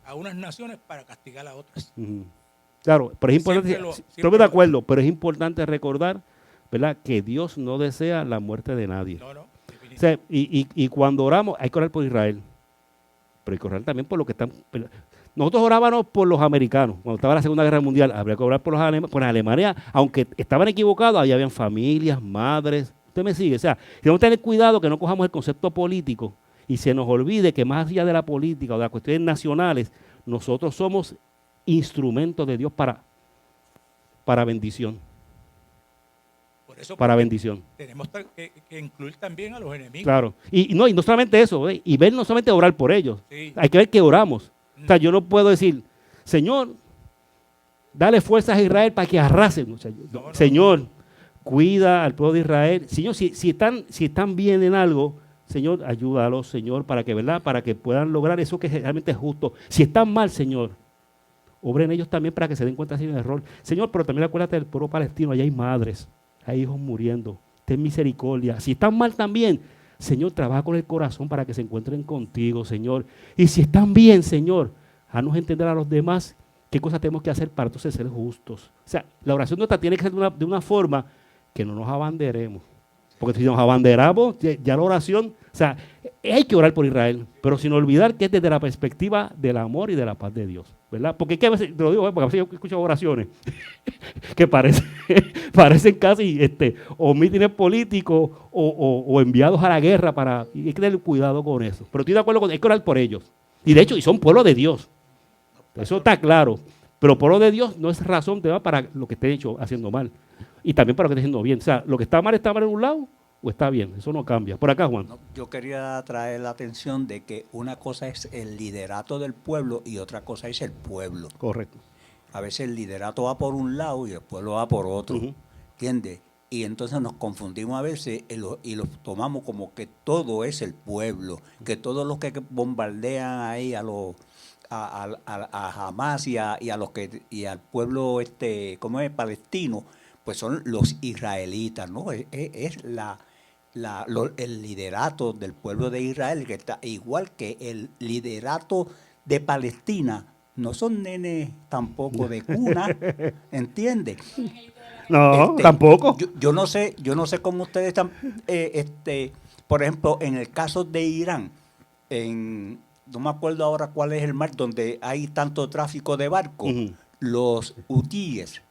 a unas naciones para castigar a otras. Claro, pero es importante, estoy de acuerdo, pero es importante recordar, ¿verdad?, que Dios no desea la muerte de nadie. No, o sea, y cuando oramos, hay que orar por Israel, pero hay que orar también por lo que están. Nosotros orábamos por los americanos, cuando estaba la Segunda Guerra Mundial, habría que orar por los Alemania, aunque estaban equivocados, ahí habían familias, madres. ¿Usted me sigue? O sea, tenemos que tener cuidado que no cojamos el concepto político y se nos olvide que más allá de la política o de las cuestiones nacionales, nosotros somos instrumentos de Dios para bendición. Eso para bendición. Tenemos que incluir también a los enemigos. Claro. Y no solamente eso, y ver no solamente orar por ellos. Sí. Hay que ver que oramos. O sea, yo no puedo decir, Señor, dale fuerzas a Israel para que arrasen. O sea, Señor, cuida al pueblo de Israel. Señor, si están bien en algo, Señor, ayúdalos, Señor, para que, ¿verdad? Para que puedan lograr eso que realmente es justo. Si están mal, Señor, obren ellos también para que se den cuenta de ese error. Señor, pero también acuérdate del pueblo palestino, allá hay madres, hay hijos muriendo. Ten misericordia. Si están mal también, Señor, trabaja con el corazón para que se encuentren contigo, Señor. Y si están bien, Señor, haznos entender a los demás qué cosas tenemos que hacer para entonces ser justos. O sea, la oración nuestra tiene que ser de una forma que no nos abanderemos. Porque si nos abanderamos, ya la oración, o sea, hay que orar por Israel, pero sin olvidar que es desde la perspectiva del amor y de la paz de Dios, ¿verdad? Porque es que a veces, te lo digo, porque a veces yo escucho oraciones que parecen casi o mítines políticos o enviados a la guerra y hay que tener cuidado con eso. Pero estoy de acuerdo hay que orar por ellos. Y de hecho, y son pueblo de Dios. Eso está claro. Pero pueblo de Dios no es razón para lo que esté haciendo mal. Y también para lo que esté haciendo bien. O sea, lo que está mal en un lado o está bien. Eso no cambia. Por acá, Juan. No, yo quería traer la atención de que una cosa es el liderato del pueblo y otra cosa es el pueblo. Correcto. A veces el liderato va por un lado y el pueblo va por otro. ¿Entiendes? Y entonces nos confundimos a veces y los tomamos como que todo es el pueblo, que todos los que bombardean ahí a Hamas y al pueblo ¿cómo es? Palestino, pues son los israelitas, ¿no? Es el liderato del pueblo de Israel, que está igual que el liderato de Palestina. No son nenes tampoco de cuna, ¿entiendes? No, tampoco. Yo no sé cómo ustedes están, por ejemplo, en el caso de Irán, no me acuerdo ahora cuál es el mar donde hay tanto tráfico de barcos, los hutíes.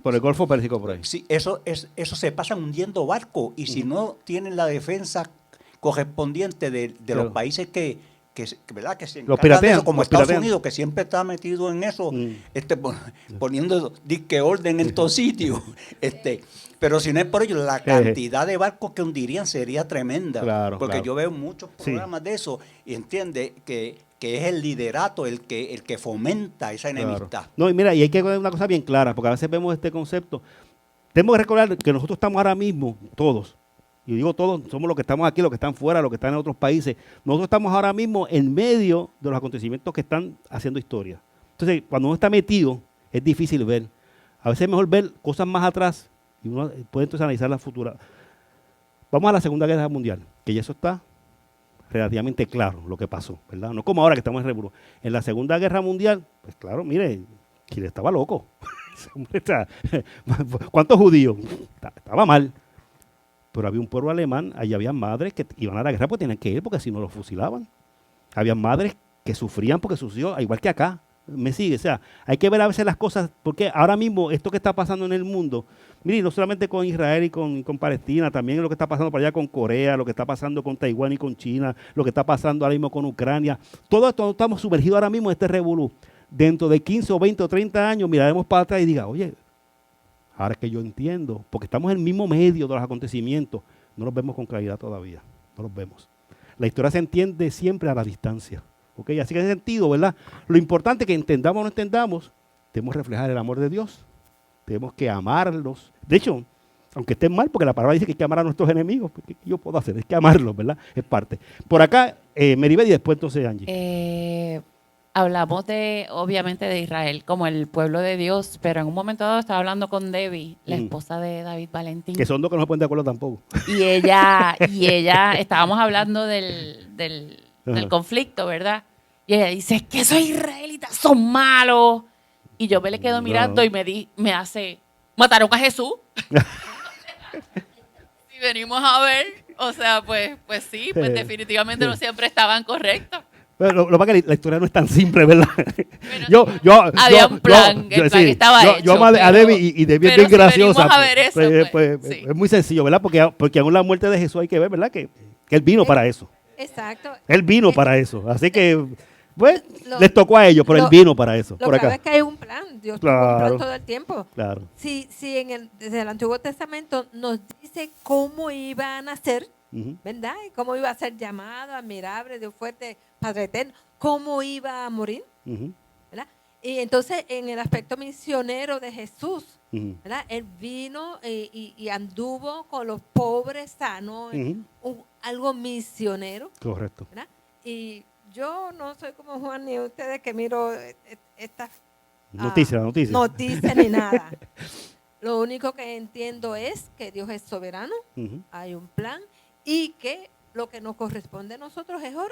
Por el Golfo Pérsico, por ahí. Sí, eso se pasan hundiendo barcos y si no tienen la defensa correspondiente de los países que ¿verdad? Que se encargan de eso, como Estados Unidos, que siempre está metido en eso, poniendo disque orden en todos sitios. Pero si no es por ello, la cantidad de barcos que hundirían sería tremenda. Claro, porque yo veo muchos programas de eso y entiende que es el liderato el que fomenta esa enemistad. Claro. No, y mira, y hay que ver una cosa bien clara, porque a veces vemos este concepto. Tenemos que recordar que nosotros estamos ahora mismo, todos, y digo todos, somos los que estamos aquí, los que están fuera, los que están en otros países. Nosotros estamos ahora mismo en medio de los acontecimientos que están haciendo historia. Entonces, cuando uno está metido, es difícil ver. A veces es mejor ver cosas más atrás y uno puede entonces analizar la futura. Vamos a la Segunda Guerra Mundial, que ya eso está relativamente claro lo que pasó, ¿verdad? No como ahora que estamos en revuelo. En la Segunda Guerra Mundial, pues claro, mire, Hitler estaba loco. ¿Cuántos judíos? Estaba mal. Pero había un pueblo alemán, allí había madres que iban a la guerra porque tenían que ir porque si no los fusilaban. Había madres que sufrían porque sus hijos, igual que acá, me sigue. O sea, hay que ver a veces las cosas, porque ahora mismo esto que está pasando en el mundo, mire, no solamente con Israel y con Palestina, también lo que está pasando por allá con Corea, lo que está pasando con Taiwán y con China, lo que está pasando ahora mismo con Ucrania. Todo esto estamos sumergidos ahora mismo en este revolú. Dentro de 15 o 20 o 30 años miraremos para atrás y diga, oye, ahora es que yo entiendo, porque estamos en el mismo medio de los acontecimientos, no los vemos con claridad todavía, no los vemos. La historia se entiende siempre a la distancia, ¿ok? Así que en ese sentido, ¿verdad? Lo importante es que entendamos o no entendamos, debemos reflejar el amor de Dios, tenemos que amarlos. De hecho, aunque estén mal, porque la palabra dice que hay que amar a nuestros enemigos, ¿qué yo puedo hacer? Es que amarlos, ¿verdad? Es parte. Por acá, Meribel y después entonces Angie. Hablamos obviamente de Israel como el pueblo de Dios, pero en un momento dado estaba hablando con Debbie, la esposa de David Valentín. Que son dos que no se ponen de acuerdo tampoco. Y ella, estábamos hablando del conflicto, ¿verdad? Y ella dice, es que esos israelitas son malos. Y yo me le quedo mirando y me hace, mataron a Jesús. Si venimos a ver, o sea, pues sí, pues definitivamente no siempre estaban correctos. Pero lo que pasa es que la historia no es tan simple, ¿verdad? Había un plan, el plan estaba hecho. Yo amo a Debbie y Debbie es bien graciosa. A ver eso, sí. Es muy sencillo, ¿verdad? Porque aún la muerte de Jesús hay que ver, ¿verdad? Que Él vino para eso. Exacto. Él vino para eso. Así que, pues, les tocó a ellos, pero Él vino para eso. Lo grave es que hay un plan. Dios tuvo un Claro. plan todo el tiempo. Claro. Si desde el Antiguo Testamento nos dice cómo iba a nacer, Ujú. ¿verdad? Y cómo iba a ser llamado, admirable, Dios fuerte, Padre eterno, cómo iba a morir, Ujú. ¿verdad? Y entonces en el aspecto misionero de Jesús, Ujú. ¿verdad? Él vino y anduvo con los pobres sanos, Ujú. algo misionero, Correcto. ¿verdad? Y yo no soy como Juan ni ustedes que miro estas Noticia. noticias ni nada. Lo único que entiendo es que Dios es soberano, Ujú. hay un plan y que lo que nos corresponde a nosotros es orar.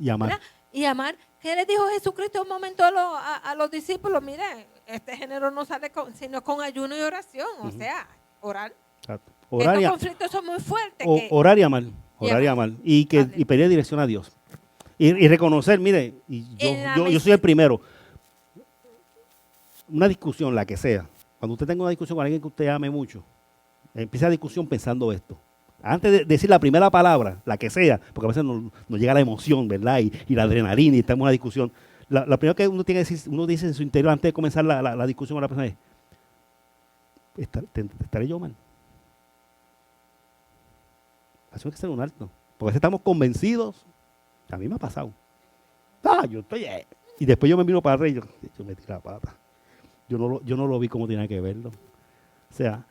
Y amar. ¿Verdad? Y amar. ¿Qué le dijo Jesucristo un momento a los discípulos? Miren, este género no sale sino con ayuno y oración. O sea, orar. Exacto. Orar Estos y, conflictos son muy fuertes. orar y amar. Orar y amar. Y pedir dirección a Dios. Y reconocer, mire, yo soy el primero. Una discusión, la que sea. Cuando usted tenga una discusión con alguien que usted ame mucho, empieza la discusión pensando esto. Antes de decir la primera palabra, la que sea, porque a veces nos llega la emoción, ¿verdad? Y la adrenalina y estamos en una discusión. La primera que uno tiene que decir, uno dice en su interior antes de comenzar la discusión con la persona es, ¿estaré yo mal? Eso hay que ser un alto. Porque a veces estamos convencidos. A mí me ha pasado. Yo estoy... Y después yo me miro para arriba y yo metí la pata. Yo no lo vi como tenía que verlo. O sea,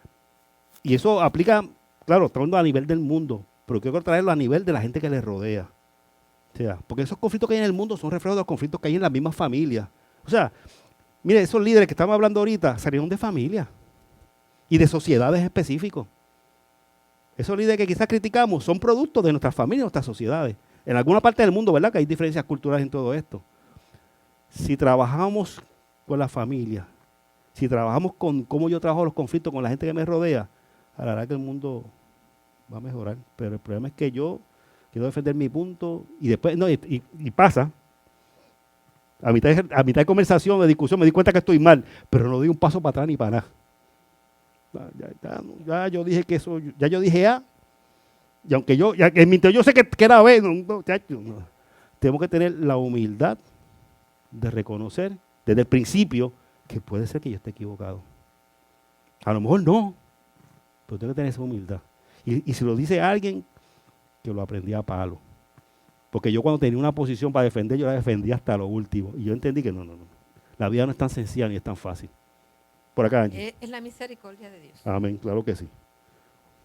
y eso aplica, claro, estamos a nivel del mundo, pero quiero traerlo a nivel de la gente que les rodea. O sea, porque esos conflictos que hay en el mundo son reflejos de los conflictos que hay en las mismas familias. O sea, mire, esos líderes que estamos hablando ahorita salieron de familias y de sociedades específicas. Esos líderes que quizás criticamos son productos de nuestras familias, de nuestras sociedades. En alguna parte del mundo, ¿verdad? Que hay diferencias culturales en todo esto. Si trabajamos con la familia, si trabajamos con cómo yo trabajo los conflictos con la gente que me rodea, hará que el mundo va a mejorar. Pero el problema es que yo quiero defender mi punto y después, no, y pasa. A mitad de conversación, de discusión, me di cuenta que estoy mal, pero no doy un paso para atrás ni para nada. Ya yo dije que eso, ya yo dije A, y aunque en mi interior yo sé que era B, no. Tenemos que tener la humildad de reconocer desde el principio que puede ser que yo esté equivocado. A lo mejor no, pero tengo que tener esa humildad. Y si lo dice alguien que lo aprendí a palo. Porque yo cuando tenía una posición para defender, yo la defendía hasta lo último. Y yo entendí que no. La vida no es tan sencilla ni es tan fácil. Por acá, Angie. Es la misericordia de Dios. Amén, claro que sí.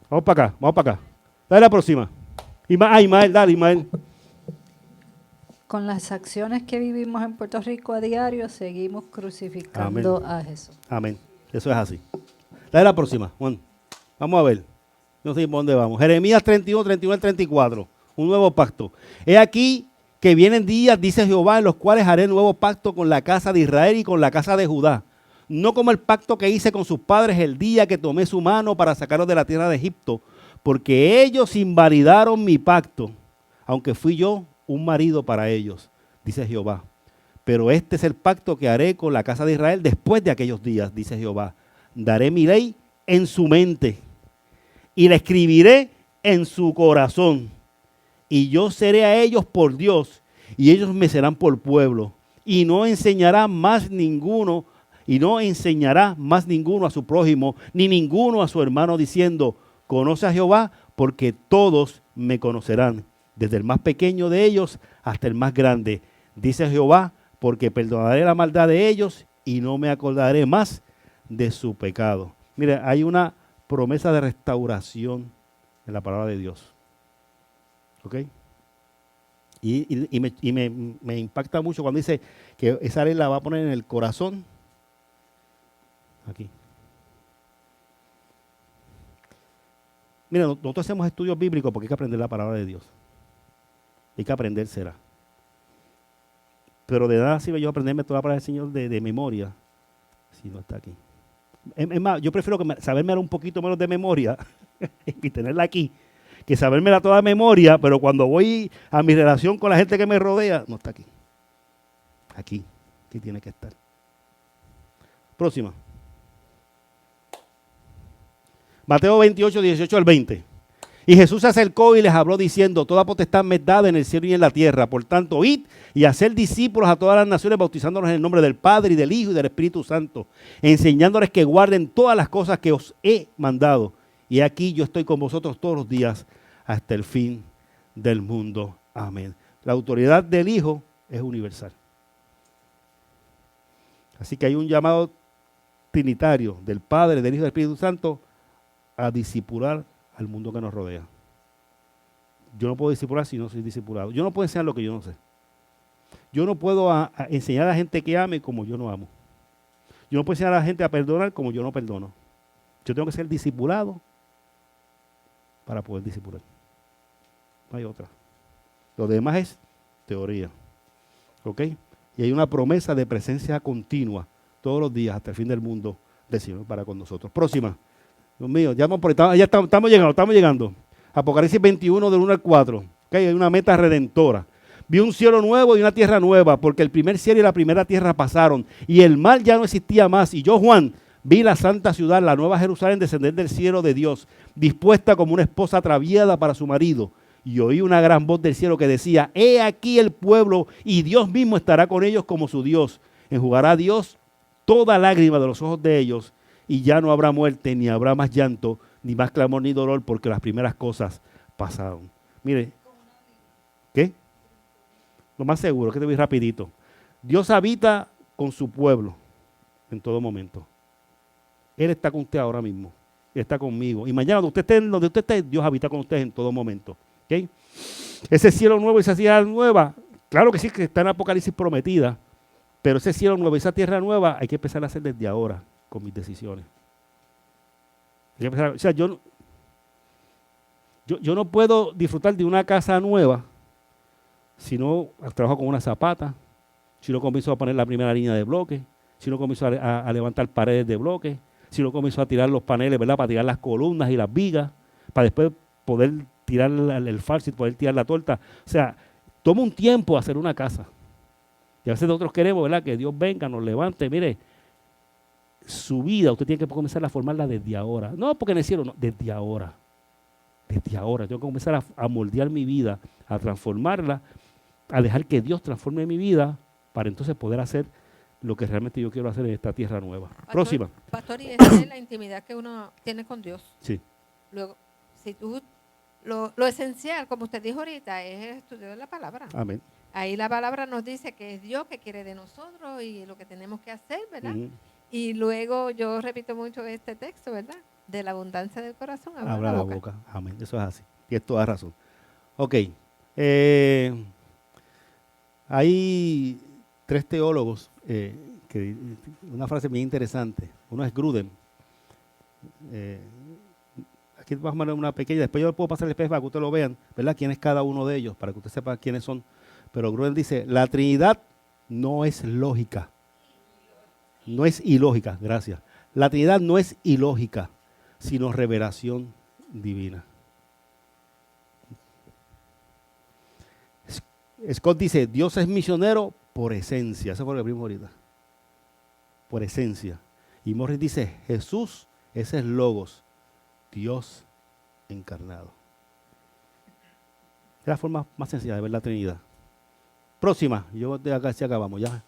Vamos para acá. Dale la próxima. Ismael, dale, Ismael. Con las acciones que vivimos en Puerto Rico a diario, seguimos crucificando Amén. a Jesús. Amén. Eso es así. Dale la próxima, Juan. Vamos a ver. No sé por dónde vamos. Jeremías 31 al 34. Un nuevo pacto. He aquí que vienen días, dice Jehová, en los cuales haré nuevo pacto con la casa de Israel y con la casa de Judá. No como el pacto que hice con sus padres el día que tomé su mano para sacarlos de la tierra de Egipto, porque ellos invalidaron mi pacto, aunque fui yo un marido para ellos, dice Jehová. Pero este es el pacto que haré con la casa de Israel después de aquellos días, dice Jehová. Daré mi ley en su mente y la escribiré en su corazón. Y yo seré a ellos por Dios y ellos me serán por pueblo. Y no enseñará más ninguno a su prójimo, ni ninguno a su hermano, diciendo, conoce a Jehová, porque todos me conocerán, desde el más pequeño de ellos hasta el más grande. Dice Jehová, porque perdonaré la maldad de ellos y no me acordaré más de su pecado. Mire, hay una promesa de restauración en la palabra de Dios. ¿Ok? Y me impacta mucho cuando dice que esa ley la va a poner en el corazón. Aquí. Mira, nosotros hacemos estudios bíblicos porque hay que aprender la palabra de Dios. Hay que aprendérsela. Pero de nada sirve yo aprenderme toda la palabra del Señor de memoria si no está aquí. Es más, yo prefiero saberme un poquito menos de memoria y tenerla aquí, que sabérmela toda de memoria, pero cuando voy a mi relación con la gente que me rodea, no está aquí. Aquí tiene que estar. Próxima. Mateo 28, 18 al 20. Y Jesús se acercó y les habló diciendo, toda potestad me es dada en el cielo y en la tierra. Por tanto, id y haced discípulos a todas las naciones, bautizándolos en el nombre del Padre y del Hijo y del Espíritu Santo, enseñándoles que guarden todas las cosas que os he mandado. Y aquí yo estoy con vosotros todos los días hasta el fin del mundo. Amén. La autoridad del Hijo es universal. Así que hay un llamado trinitario del Padre, del Hijo y del Espíritu Santo a discipular al mundo que nos rodea. Yo no puedo discipular si no soy discipulado. Yo no puedo enseñar lo que yo no sé. Yo no puedo enseñar a la gente que ame como yo no amo. Yo no puedo enseñar a la gente a perdonar como yo no perdono. Yo tengo que ser discipulado para poder discipular. No hay otra. Lo demás es teoría. ¿Ok? Y hay una promesa de presencia continua todos los días hasta el fin del mundo del Señor para con nosotros. Próxima. Dios mío, ya estamos llegando. Apocalipsis 21 del 1 al 4. ¿Okay? Hay una meta redentora. Vi un cielo nuevo y una tierra nueva, porque el primer cielo y la primera tierra pasaron, y el mar ya no existía más. Y yo, Juan, vi la santa ciudad, la nueva Jerusalén, descender del cielo de Dios, dispuesta como una esposa ataviada para su marido. Y oí una gran voz del cielo que decía, he aquí el pueblo, y Dios mismo estará con ellos como su Dios. Enjugará a Dios toda lágrima de los ojos de ellos, y ya no habrá muerte, ni habrá más llanto, ni más clamor, ni dolor, porque las primeras cosas pasaron. Mire, ¿qué? Lo más seguro, que te voy rapidito. Dios habita con su pueblo en todo momento. Él está con usted ahora mismo. Él está conmigo. Y mañana donde usted esté, Dios habita con usted en todo momento. ¿Okay? Ese cielo nuevo y esa tierra nueva, claro que sí que está en Apocalipsis prometida, pero ese cielo nuevo y esa tierra nueva hay que empezar a hacer desde ahora con mis decisiones. Hay que empezar, o sea, yo no puedo disfrutar de una casa nueva si no trabajo con una zapata, si no comienzo a poner la primera línea de bloques, si no comienzo a levantar paredes de bloques, si no comienzo a tirar los paneles, ¿verdad? Para tirar las columnas y las vigas, para después poder tirar el falso y poder tirar la torta. O sea, toma un tiempo hacer una casa. Y a veces nosotros queremos, ¿verdad? Que Dios venga, nos levante. Mire, su vida usted tiene que comenzar a formarla desde ahora. No porque en el cielo, no, desde ahora. Desde ahora. Tengo que comenzar a moldear mi vida, a transformarla, a dejar que Dios transforme mi vida para entonces poder hacer lo que realmente yo quiero hacer en esta tierra nueva. Próxima. Pastor, y esa es la intimidad que uno tiene con Dios. Sí. Luego, si tú, lo esencial, como usted dijo ahorita, es el estudio de la palabra. Amén. Ahí la palabra nos dice que es Dios que quiere de nosotros y lo que tenemos que hacer, ¿verdad? Y luego yo repito mucho este texto, ¿verdad? De la abundancia del corazón habla la boca. Amén. Eso es así. Tienes toda razón. Ok. Hay 3 teólogos que una frase bien interesante. Uno es Gruden. Aquí vamos a poner una pequeña, después yo puedo pasar el espejo para que ustedes lo vean, ¿verdad? ¿Quién es cada uno de ellos? Para que usted sepa quiénes son. Pero Gruden dice, la Trinidad no es lógica. No es ilógica, gracias. La Trinidad no es ilógica, sino revelación divina. Scott dice, Dios es misionero por esencia. Eso fue lo que vimos ahorita. Por esencia. Y Morris dice, Jesús ese es Logos, Dios encarnado. Es la forma más sencilla de ver la Trinidad. Próxima. Yo de acá sí acabamos ya.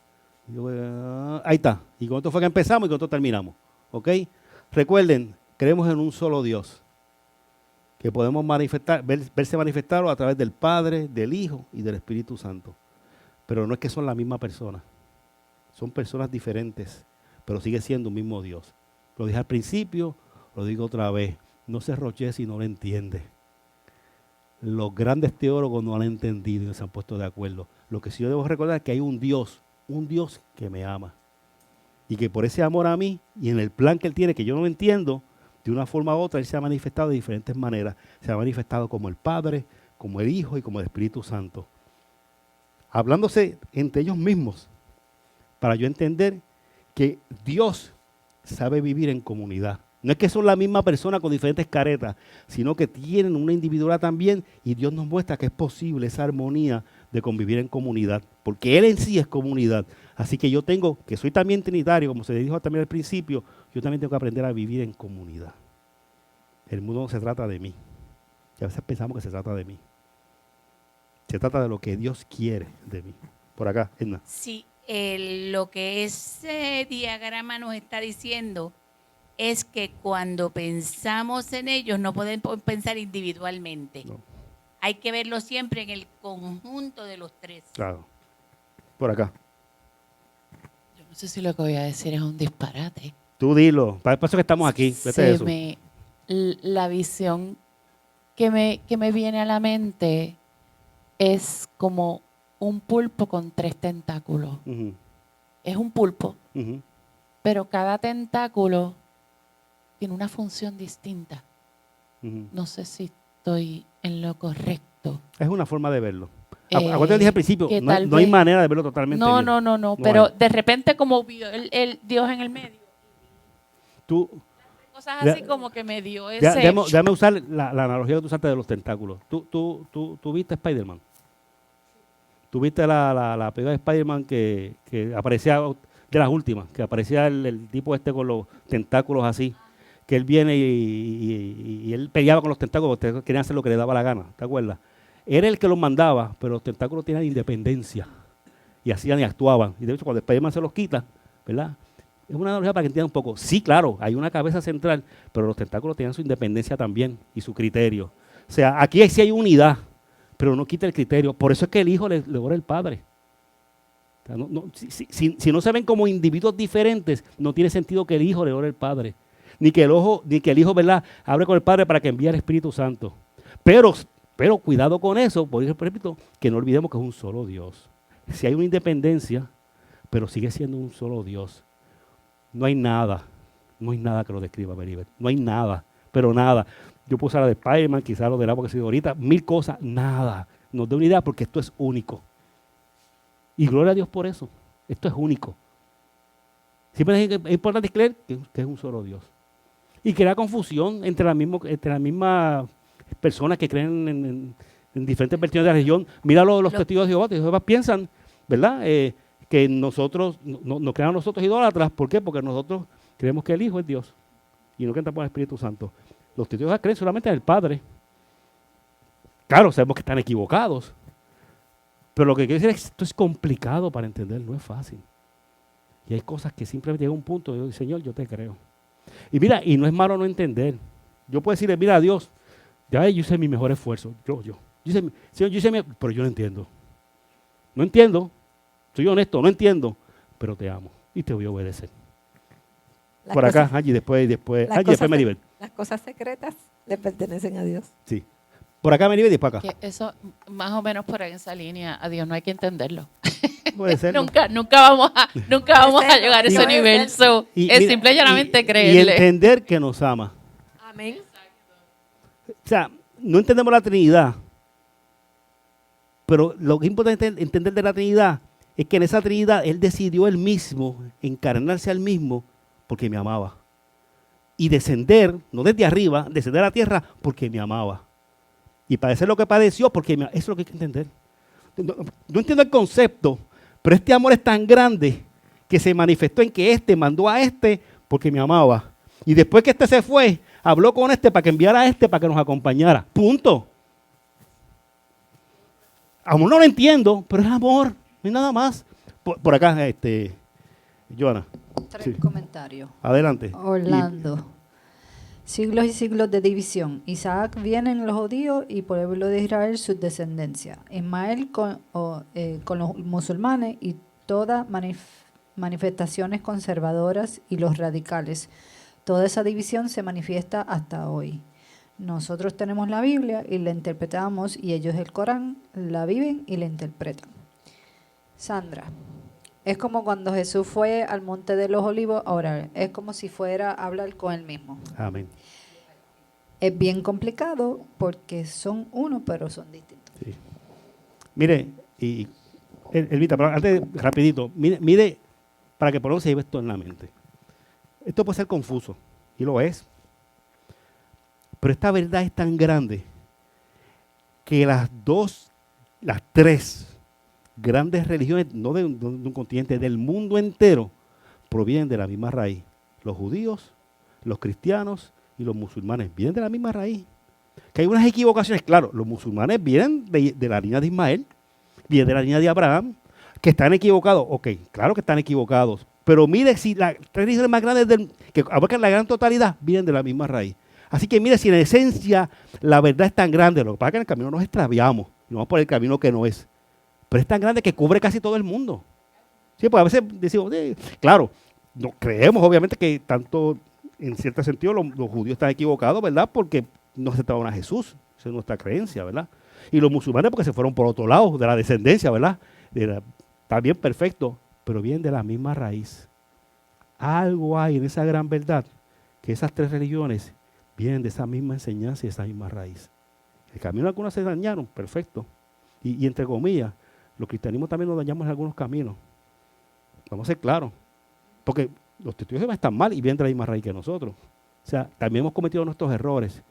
Ahí está. Y con esto fue que empezamos y con esto terminamos. ¿Ok? Recuerden, creemos en un solo Dios. Que podemos manifestar, verse manifestado a través del Padre, del Hijo y del Espíritu Santo. Pero no es que son la misma persona. Son personas diferentes, pero sigue siendo un mismo Dios. Lo dije al principio, lo digo otra vez. No se roche si no lo entiende. Los grandes teólogos no han entendido y no se han puesto de acuerdo. Lo que sí yo debo recordar es que hay un Dios que me ama. Y que por ese amor a mí y en el plan que Él tiene, que yo no entiendo, de una forma u otra, Él se ha manifestado de diferentes maneras. Se ha manifestado como el Padre, como el Hijo y como el Espíritu Santo. Hablándose entre ellos mismos, para yo entender que Dios sabe vivir en comunidad. No es que son la misma persona con diferentes caretas, sino que tienen una individualidad también y Dios nos muestra que es posible esa armonía de convivir en comunidad, porque Él en sí es comunidad. Así que yo tengo, que soy también trinitario, como se dijo también al principio, yo también tengo que aprender a vivir en comunidad. El mundo no se trata de mí. que a veces pensamos que se trata de mí. Se trata de lo que Dios quiere de mí. Por acá, Edna. Sí, lo que ese diagrama nos está diciendo es que cuando pensamos en ellos no podemos pensar individualmente. No. Hay que verlo siempre en el conjunto de los tres. Claro. Por acá. Yo no sé si lo que voy a decir es un disparate. Tú dilo. Para eso que estamos aquí. Vete eso. La visión que me viene a la mente es como un pulpo con 3 tentáculos. Ujú, Es un pulpo, ujú. pero cada tentáculo tiene una función distinta. Ujú. No sé si estoy en lo correcto. Es una forma de verlo. Eh, Acuérdate que dije al principio, que no hay, tal no hay vez- manera de verlo totalmente No, bien. no, no, no, No pero hay. de repente como vio el Dios en el medio, Tú, cosas Ya- así como que me dio ese... déjame usar la analogía que tú usaste de los tentáculos. ¿Tú viste Spider-Man? ¿Tú viste la película de Spider-Man que aparecía, de las últimas, que aparecía el tipo este con los tentáculos así? Que él viene y él peleaba con los tentáculos porque querían hacer lo que le daba la gana, ¿te acuerdas? Era el que los mandaba, pero los tentáculos tenían independencia y hacían y actuaban. Y de hecho, cuando Spider-Man se los quita, ¿verdad? Es una analogía para que entiendan un poco. Sí, claro, hay una cabeza central, pero los tentáculos tenían su independencia también y su criterio. O sea, aquí sí hay unidad, pero no quita el criterio. Por eso es que el Hijo le ora al Padre. O sea, si no se ven como individuos diferentes, no tiene sentido que el Hijo le ore al Padre. Ni que el Hijo, ¿verdad?, hable con el Padre para que envíe al Espíritu Santo. Pero cuidado con eso, porque repito, que no olvidemos que es un solo Dios. Si hay una independencia, pero sigue siendo un solo Dios. No hay nada que lo describa, Beribet. No hay nada, pero nada. Yo puse la de Spider-Man, quizás lo del agua que se dio ahorita, 1000 cosas, nada. Nos da una idea porque esto es único. Y gloria a Dios por eso. Esto es único. Siempre es importante creer que es un solo Dios. Y crea confusión entre las mismas personas que creen en diferentes versiones de la religión. Mira los testigos de Jehová. Los testigos de Jehová piensan, ¿verdad?, que nosotros, nos crean nosotros idólatras. ¿Por qué? Porque nosotros creemos que el Hijo es Dios y no que por el Espíritu Santo. Los testigos de Jehová creen solamente en el Padre. Claro, sabemos que están equivocados. Pero lo que quiero decir es que esto es complicado para entender, no es fácil. Y hay cosas que simplemente llega un punto y yo digo, Señor, yo te creo. Y mira, y no es malo no entender. Yo puedo decirle, mira a Dios, ya yo hice mi mejor esfuerzo. Señor, pero yo no entiendo. No entiendo. Soy honesto, no entiendo, pero te amo y te voy a obedecer. Por acá, Angie, después Maribel. Las cosas secretas le pertenecen a Dios. Sí. Por acá Maribel y después acá. Que eso, más o menos por esa línea, a Dios no hay que entenderlo. Puede ser. nunca vamos a llegar a ese nivel. So, es simple y llanamente creerle. Y entender que nos ama. Amén. O sea, no entendemos la Trinidad, pero lo que es importante entender de la Trinidad es que en esa Trinidad Él decidió Él mismo encarnarse al mismo porque me amaba. Y descender, no desde arriba, descender a la tierra porque me amaba. Y padecer lo que padeció porque eso es lo que hay que entender. No entiendo el concepto, pero este amor es tan grande que se manifestó en que este mandó a este porque me amaba. Y después que este se fue, habló con este para que enviara a este para que nos acompañara. Punto. Aún no lo entiendo, pero es amor, no hay nada más. Por acá, Joana. 3 comentarios. Adelante. Orlando. Siglos y siglos de división. Isaac viene en los judíos y pueblo de Israel sus descendencias. Ismael con los musulmanes y todas manifestaciones conservadoras y los radicales. Toda esa división se manifiesta hasta hoy. Nosotros tenemos la Biblia y la interpretamos y ellos el Corán la viven y la interpretan. Sandra. Es como cuando Jesús fue al Monte de los Olivos a orar. Es como si fuera a hablar con él mismo. Amén. Es bien complicado porque son uno, pero son distintos. Sí. Mire, y Elvita, pero antes, rapidito, mire, para que por lo menos se lleve esto en la mente. Esto puede ser confuso, y lo es. Pero esta verdad es tan grande que las 3 grandes religiones, no de un continente, del mundo entero, provienen de la misma raíz. Los judíos, los cristianos y los musulmanes vienen de la misma raíz. Que hay unas equivocaciones. Claro, los musulmanes vienen de la línea de Ismael, vienen de la línea de Abraham, que están equivocados. Ok, claro que están equivocados. Pero mire si las tres religiones más grandes que abarcan la gran totalidad vienen de la misma raíz. Así que mire si en esencia la verdad es tan grande. Lo que pasa es que en el camino nos extraviamos y vamos por el camino que no es. Pero es tan grande que cubre casi todo el mundo. Sí, pues a veces decimos, claro, no creemos obviamente que tanto en cierto sentido los judíos están equivocados, ¿verdad? Porque no aceptaban a Jesús. Esa es nuestra creencia, ¿verdad? Y los musulmanes porque se fueron por otro lado de la descendencia, ¿verdad? También perfecto, pero vienen de la misma raíz. Algo hay en esa gran verdad que esas tres religiones vienen de esa misma enseñanza y de esa misma raíz. El camino algunos se dañaron, perfecto. Y entre comillas, los cristianismos también nos dañamos en algunos caminos. Vamos a ser claros. Porque los testigos están mal y vienen de la misma raíz que nosotros. O sea, también hemos cometido nuestros errores.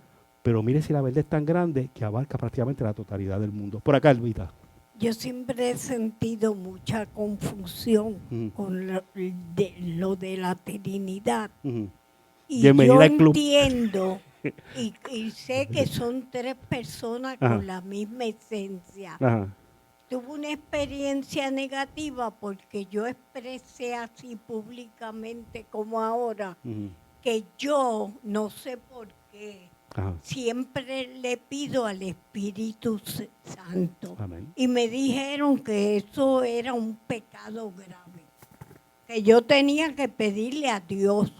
Pero mire si la verdad es tan grande que abarca prácticamente la totalidad del mundo. Por acá, Elvita. Yo siempre he sentido mucha confusión con lo de la Trinidad. Y Bienvenida yo al club. Entiendo y sé que son tres personas con la misma esencia. Ajá. Tuve una experiencia negativa porque yo expresé así públicamente como ahora que yo, no sé por qué, siempre le pido al Espíritu Santo. Amén. Y me dijeron que eso era un pecado grave, que yo tenía que pedirle a Dios.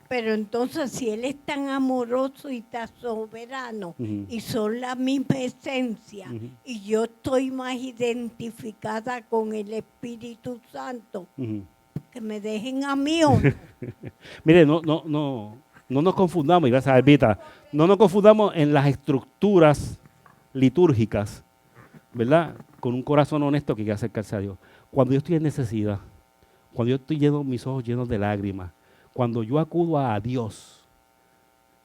Pero entonces si Él es tan amoroso y tan soberano y son la misma esencia y yo estoy más identificada con el Espíritu Santo, que me dejen a mí o no. Mire, no nos confundamos, y gracias a Elvita, no nos confundamos en las estructuras litúrgicas, ¿verdad? Con un corazón honesto que quiere acercarse a Dios. Cuando yo estoy en necesidad, cuando yo estoy mis ojos llenos de lágrimas, cuando yo acudo a Dios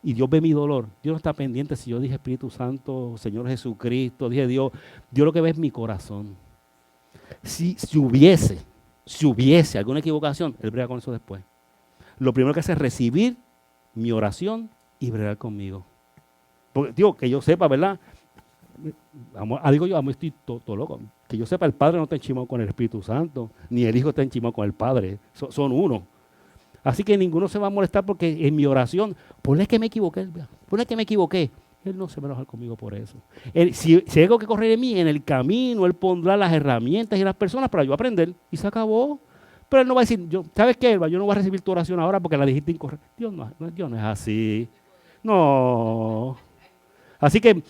y Dios ve mi dolor, Dios no está pendiente si yo dije Espíritu Santo, Señor Jesucristo, dije Dios lo que ve es mi corazón. Si hubiese alguna equivocación, Él brega con eso después. Lo primero que hace es recibir mi oración y bregar conmigo. Porque, digo, que yo sepa, ¿verdad? Digo yo, estoy todo loco. Que yo sepa, el Padre no está enchimado con el Espíritu Santo, ni el Hijo está enchimado con el Padre. Son uno. Así que ninguno se va a molestar porque en mi oración, ponle que me equivoqué, Él no se va a enojar conmigo por eso. Si hay algo que correr en mí, en el camino, Él pondrá las herramientas y las personas para yo aprender y se acabó. Pero Él no va a decir, ¿sabes qué, Elba? Yo no voy a recibir tu oración ahora porque la dijiste incorrecta. Dios no es así. No. Así que,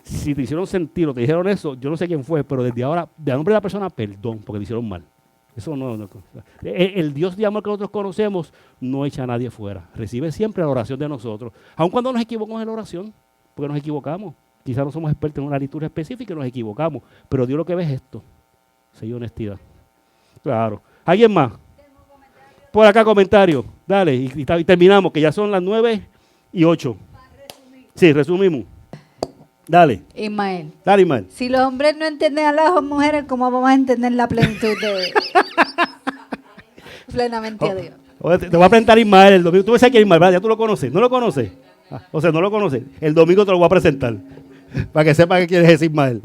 si te hicieron sentir o te dijeron eso, yo no sé quién fue, pero desde ahora, de nombre de la persona, perdón, porque te hicieron mal. Eso no. El Dios de amor que nosotros conocemos no echa a nadie fuera. Recibe siempre la oración de nosotros. Aun cuando nos equivocamos en la oración, porque nos equivocamos. Quizás no somos expertos en una liturgia específica y nos equivocamos. Pero Dios lo que ve es esto. Sello de honestidad. Claro. ¿Alguien más? Por acá comentario. Dale, y terminamos, que ya son las 9:08. Sí, resumimos. Dale. Ismael. Dale, Ismael. Si los hombres no entienden a las mujeres, ¿cómo vamos a entender la plenitud de plenamente a Dios? Te voy a presentar a Ismael el domingo. Tú ves aquí a Ismael, ¿verdad? ¿Ya tú lo conoces? ¿No lo conoces? O sea, no lo conoces. El domingo te lo voy a presentar. Para que sepa qué quiere decir Ismael.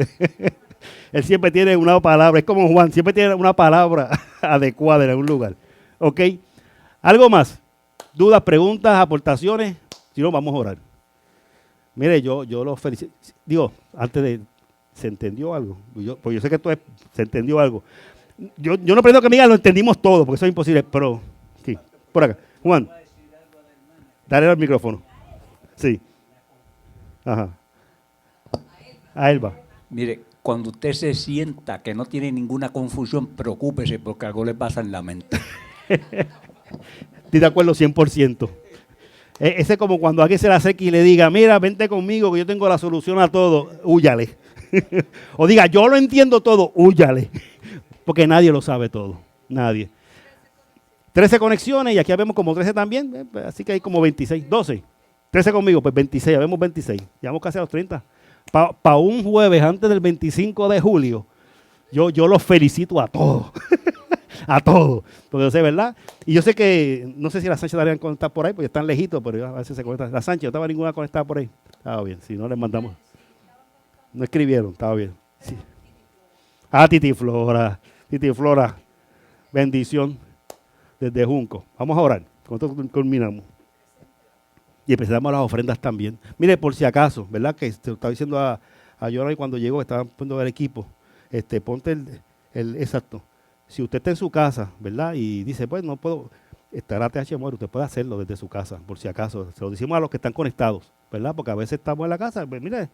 Él siempre tiene una palabra, es como Juan, siempre tiene una palabra adecuada en algún lugar. ¿Ok? ¿Algo más? ¿Dudas, preguntas, aportaciones? Si no, vamos a orar. Mire, yo los felicito. Digo, antes de... ¿Se entendió algo? Pues yo sé que se entendió algo. Yo no pretendo que me digan lo entendimos todo, porque eso es imposible, pero... Sí, por acá. Juan. Dale al micrófono. Sí. Ajá. A Elba. Mire, cuando usted se sienta que no tiene ninguna confusión, preocúpese porque algo le pasa en la mente. Estoy de acuerdo 100%. Ese es como cuando alguien se la acerca y le diga, mira, vente conmigo que yo tengo la solución a todo, húyale. O diga, yo lo entiendo todo, húyale. Porque nadie lo sabe todo, nadie. 13 conexiones y aquí vemos como 13 también, así que hay como 26, 12. 13 conmigo, pues 26, ya vemos 26. Llevamos casi a los 30. Para un jueves antes del 25 de julio, yo los felicito a todos. a todo. Porque yo sé, ¿verdad? Y yo sé que, no sé si la Sánchez estarían conectadas por ahí, porque están lejitos, pero a veces se conectan. La Sánchez, no estaba ninguna conectada por ahí. Estaba bien, si no les mandamos. No escribieron, estaba bien. Sí. Titi Flora, bendición desde Junco. Vamos a orar, con esto culminamos. Y presentamos las ofrendas también. Mire, por si acaso, ¿verdad? Que te estaba diciendo a Jonathan cuando llegó, estaba poniendo el equipo, ponte exacto. Si usted está en su casa, ¿verdad? Y dice, pues no puedo estar ATH Móvil, usted puede hacerlo desde su casa, por si acaso. Se lo decimos a los que están conectados, ¿verdad? Porque a veces estamos en la casa, pues mire,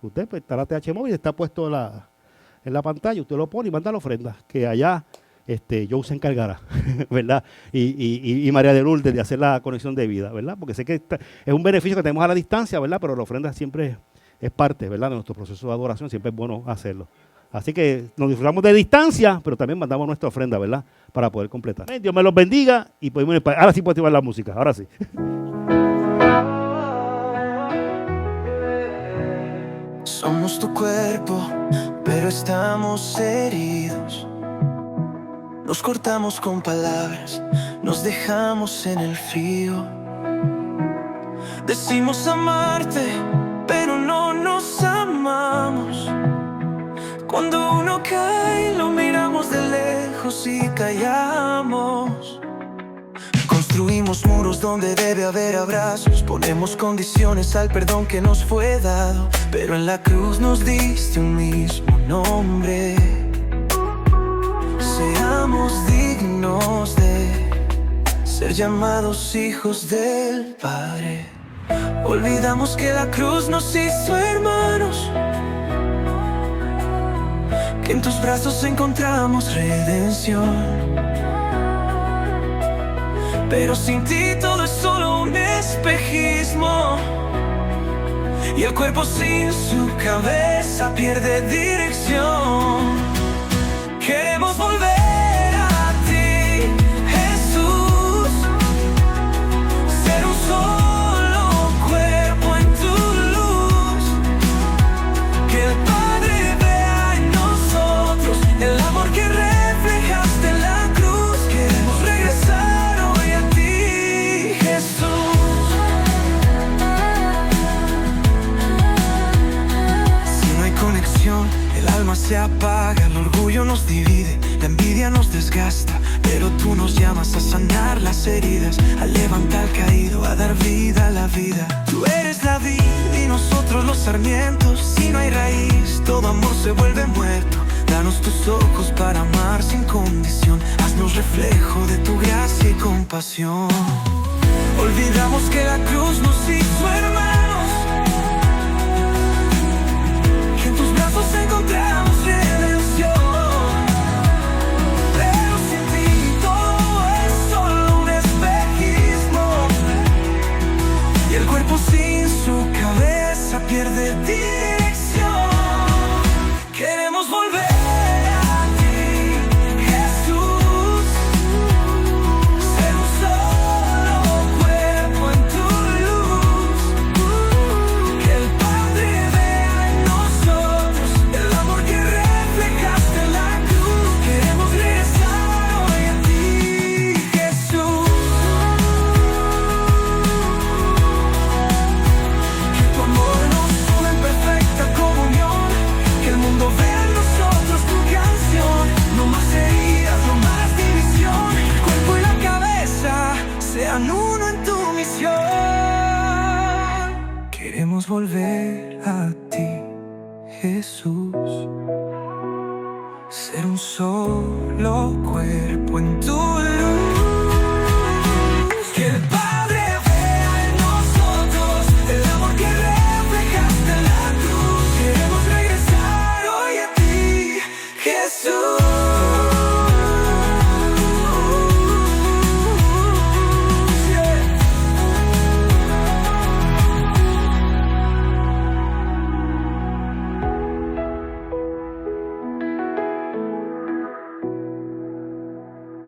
usted pues, está ATH Móvil, está puesto en la pantalla, usted lo pone y manda la ofrenda, que allá Joe se encargará, ¿verdad? Y María de Lourdes de hacer la conexión de vida, ¿verdad? Porque sé que es un beneficio que tenemos a la distancia, ¿verdad? Pero la ofrenda siempre es parte, ¿verdad? De nuestro proceso de adoración, siempre es bueno hacerlo. Así que nos disfrutamos de distancia, pero también mandamos nuestra ofrenda, ¿verdad? Para poder completar. Dios me los bendiga y podemos, ahora sí puedo activar la música, ahora sí. Somos tu cuerpo, pero estamos heridos. Nos cortamos con palabras, nos dejamos en el frío. Decimos amarte, pero no nos amamos. Cuando uno cae, lo miramos de lejos y callamos. Construimos muros donde debe haber abrazos. Ponemos condiciones al perdón que nos fue dado. Pero en la cruz nos diste un mismo nombre. Seamos dignos de ser llamados hijos del Padre. Olvidamos que la cruz nos hizo hermanos, que en tus brazos encontramos redención. Pero sin ti todo es solo un espejismo, y el cuerpo sin su cabeza pierde dirección. Queremos volver a ti, Jesús, ser un solo cuerpo en tu luz, que el Padre vea en nosotros el amor que reflejaste en la cruz. Queremos regresar hoy a ti, Jesús. Si no hay conexión, el alma se apaga, el orgullo nos divide, la envidia nos desgasta, pero tú nos llamas a sanar las heridas, a levantar al caído, a dar vida a la vida. Tú eres la vid y nosotros los sarmientos. Si no hay raíz, todo amor se vuelve muerto. Danos tus ojos para amar sin condición. Haznos reflejo de tu gracia y compasión. Olvidamos que la cruz nos hizo hermanos, que en tus brazos encontramos redención. Pero sin ti todo es solo un espejismo, y el cuerpo sin su cabeza pierde dirección. Queremos volver a ti, Jesús, ser un solo cuerpo en tu luz, que el Padre vea en nosotros el amor que reflejaste en la cruz. Queremos regresar hoy a ti, Jesús, que tu amor nos une en perfecta comunión, que el mundo vea en nosotros tu canción. No más heridas, no más división, el cuerpo y la cabeza sean uno en tu misión. Queremos volver a ti, Jesús, ser un solo cuerpo en tu